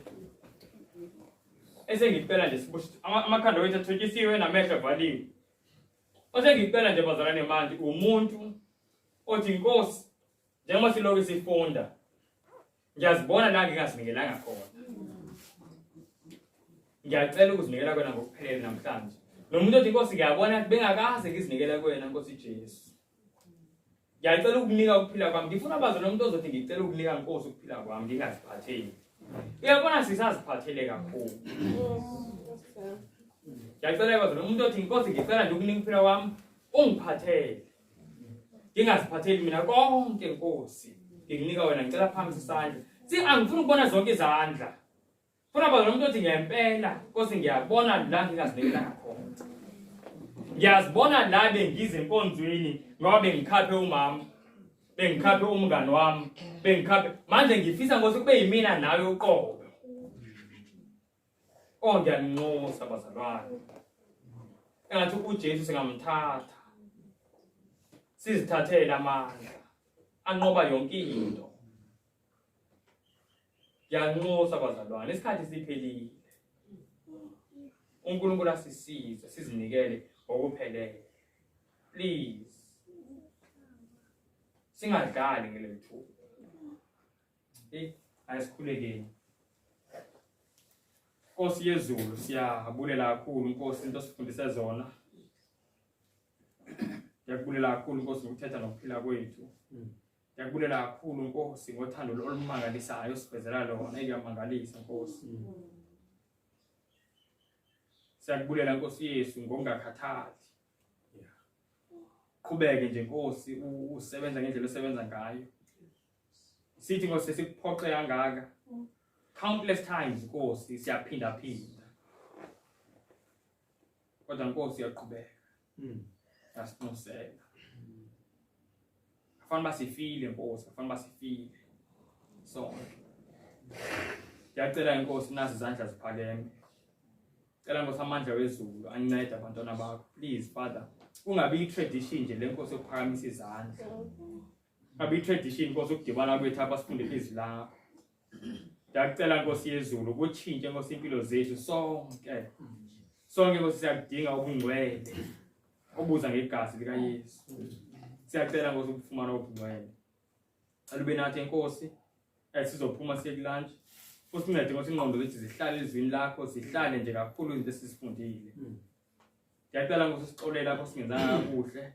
Esengicela nje sibushi amakhanda wethu athotshisiwe namehlo avaliwe. Osengicela nje bazalwane manje umuntu othi Nkosi njengoba siloku sifunda ngiyazibona la ngingazinikelanga khona. Ngiyacela ukuzinikela kwena ngokuphelele namhlanje. Nomuntu othi Nkosi ngiyabona ukuthi bengakaze ngizinikela kwena Nkosi Jesu. Ngiyacela ukunika ukuphila kwami. Ngifuna bazalwane umuntu ozothi ngicela ukunika Nkosi ukuphila kwami ngingaziphatheli. Uyabona sisaziphathele kakhulu. Ngiyacela bazalwane umuntu othi Nkosi ngicela nje ukunika ukuphila kwami ungiphathele. Ngingaziphatheli mina konke Nkosi. Nginika wena ngicela phambi isandla. Angifuni ukubona zonke izandla. Funa bazalwane umuntu othi ngempela Nkosi ngiyabona la ngingazinikelanga khona. Ngiyazibona la bengize enkonzweni ngoba bengikhaphe umama. Bengikhaphe umngane wami. Manje ngifisa Nkosi kube yimina nawe uqobo. Ngiyanxusa bazalwane. Engathi uJesu singamthatha. Sizithathele amandla. Anqoba yonke into. Ngiyanxusa bazalwane. Isikhathi siphelile. uNkulunkulu asisize sizinikele ngokuphelele. Please. Singadlali ngelethu. Ayisikhulekeni. Nkosi yezulu siyabulela kakhulu Nkosi into sifundise zona. Siyabulela kakhulu Nkosi ukuthetha nokuphila kwethu. Ndiyakubulela kakhulu Nkosi ngothando olumangalisayo sivezela lona ekuyamangalisa Nkosi. Siyakubulela Nkosi Yesu ngokungakhathali. Qhubeke nje Nkosi usebenza ngendlela osebenza ngayo. Sithi Nkosi sikuphoxe kangaka. Countless times Nkosi siyaphinda phinda. Kodwa Nkosi uyaqhubeka. Yasiqiniseka. Kufanele basifile Nkosi, kufanele basifile. So ndiyacela Nkosi nazi izandla ziphakeme. Cela Nkosi amandla wezulu ancede abantwana bakho. Please Father, kungabi i-tradition nje le Nkosi yokuphakamisa izandla. Kungabi i-tradition Nkosi ukudibana kwethu apha sifunde ilizwi lakho. Ndiyacela Nkosi yezulu ukutshintshe Nkosi impilo zethu sonke. Sonke Nkosi siyakudinga ubungcwele obuza ngegazi lika Yesu. Siyacela Nkosi ukufumana ubungcwele. Alube nathi Nkosi sizophuma siye kulunch. Futhi uncede Nkosi ingqondo zethu zihlale ezwini lakho, zihlale nje kakhulu izinto esizifundile. Ndiyacela Nkosi sixolele lapho singenzanga kakuhle.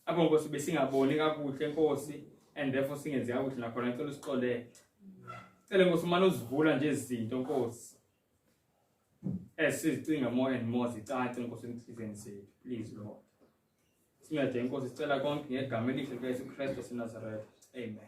Apho Nkosi besingaboni kakuhle Nkosi and therefore singenzi kakuhle nakhona ngicela usixolele. Cela Nkosi umane uzivula nje izinto Nkosi. Sizicinga more and more zicace Nkosi enhlizweni zethu. Please Lord. Sincede Nkosi sicela konke ngegama elihle likaYesu Kristu waseNazaretha. Amen.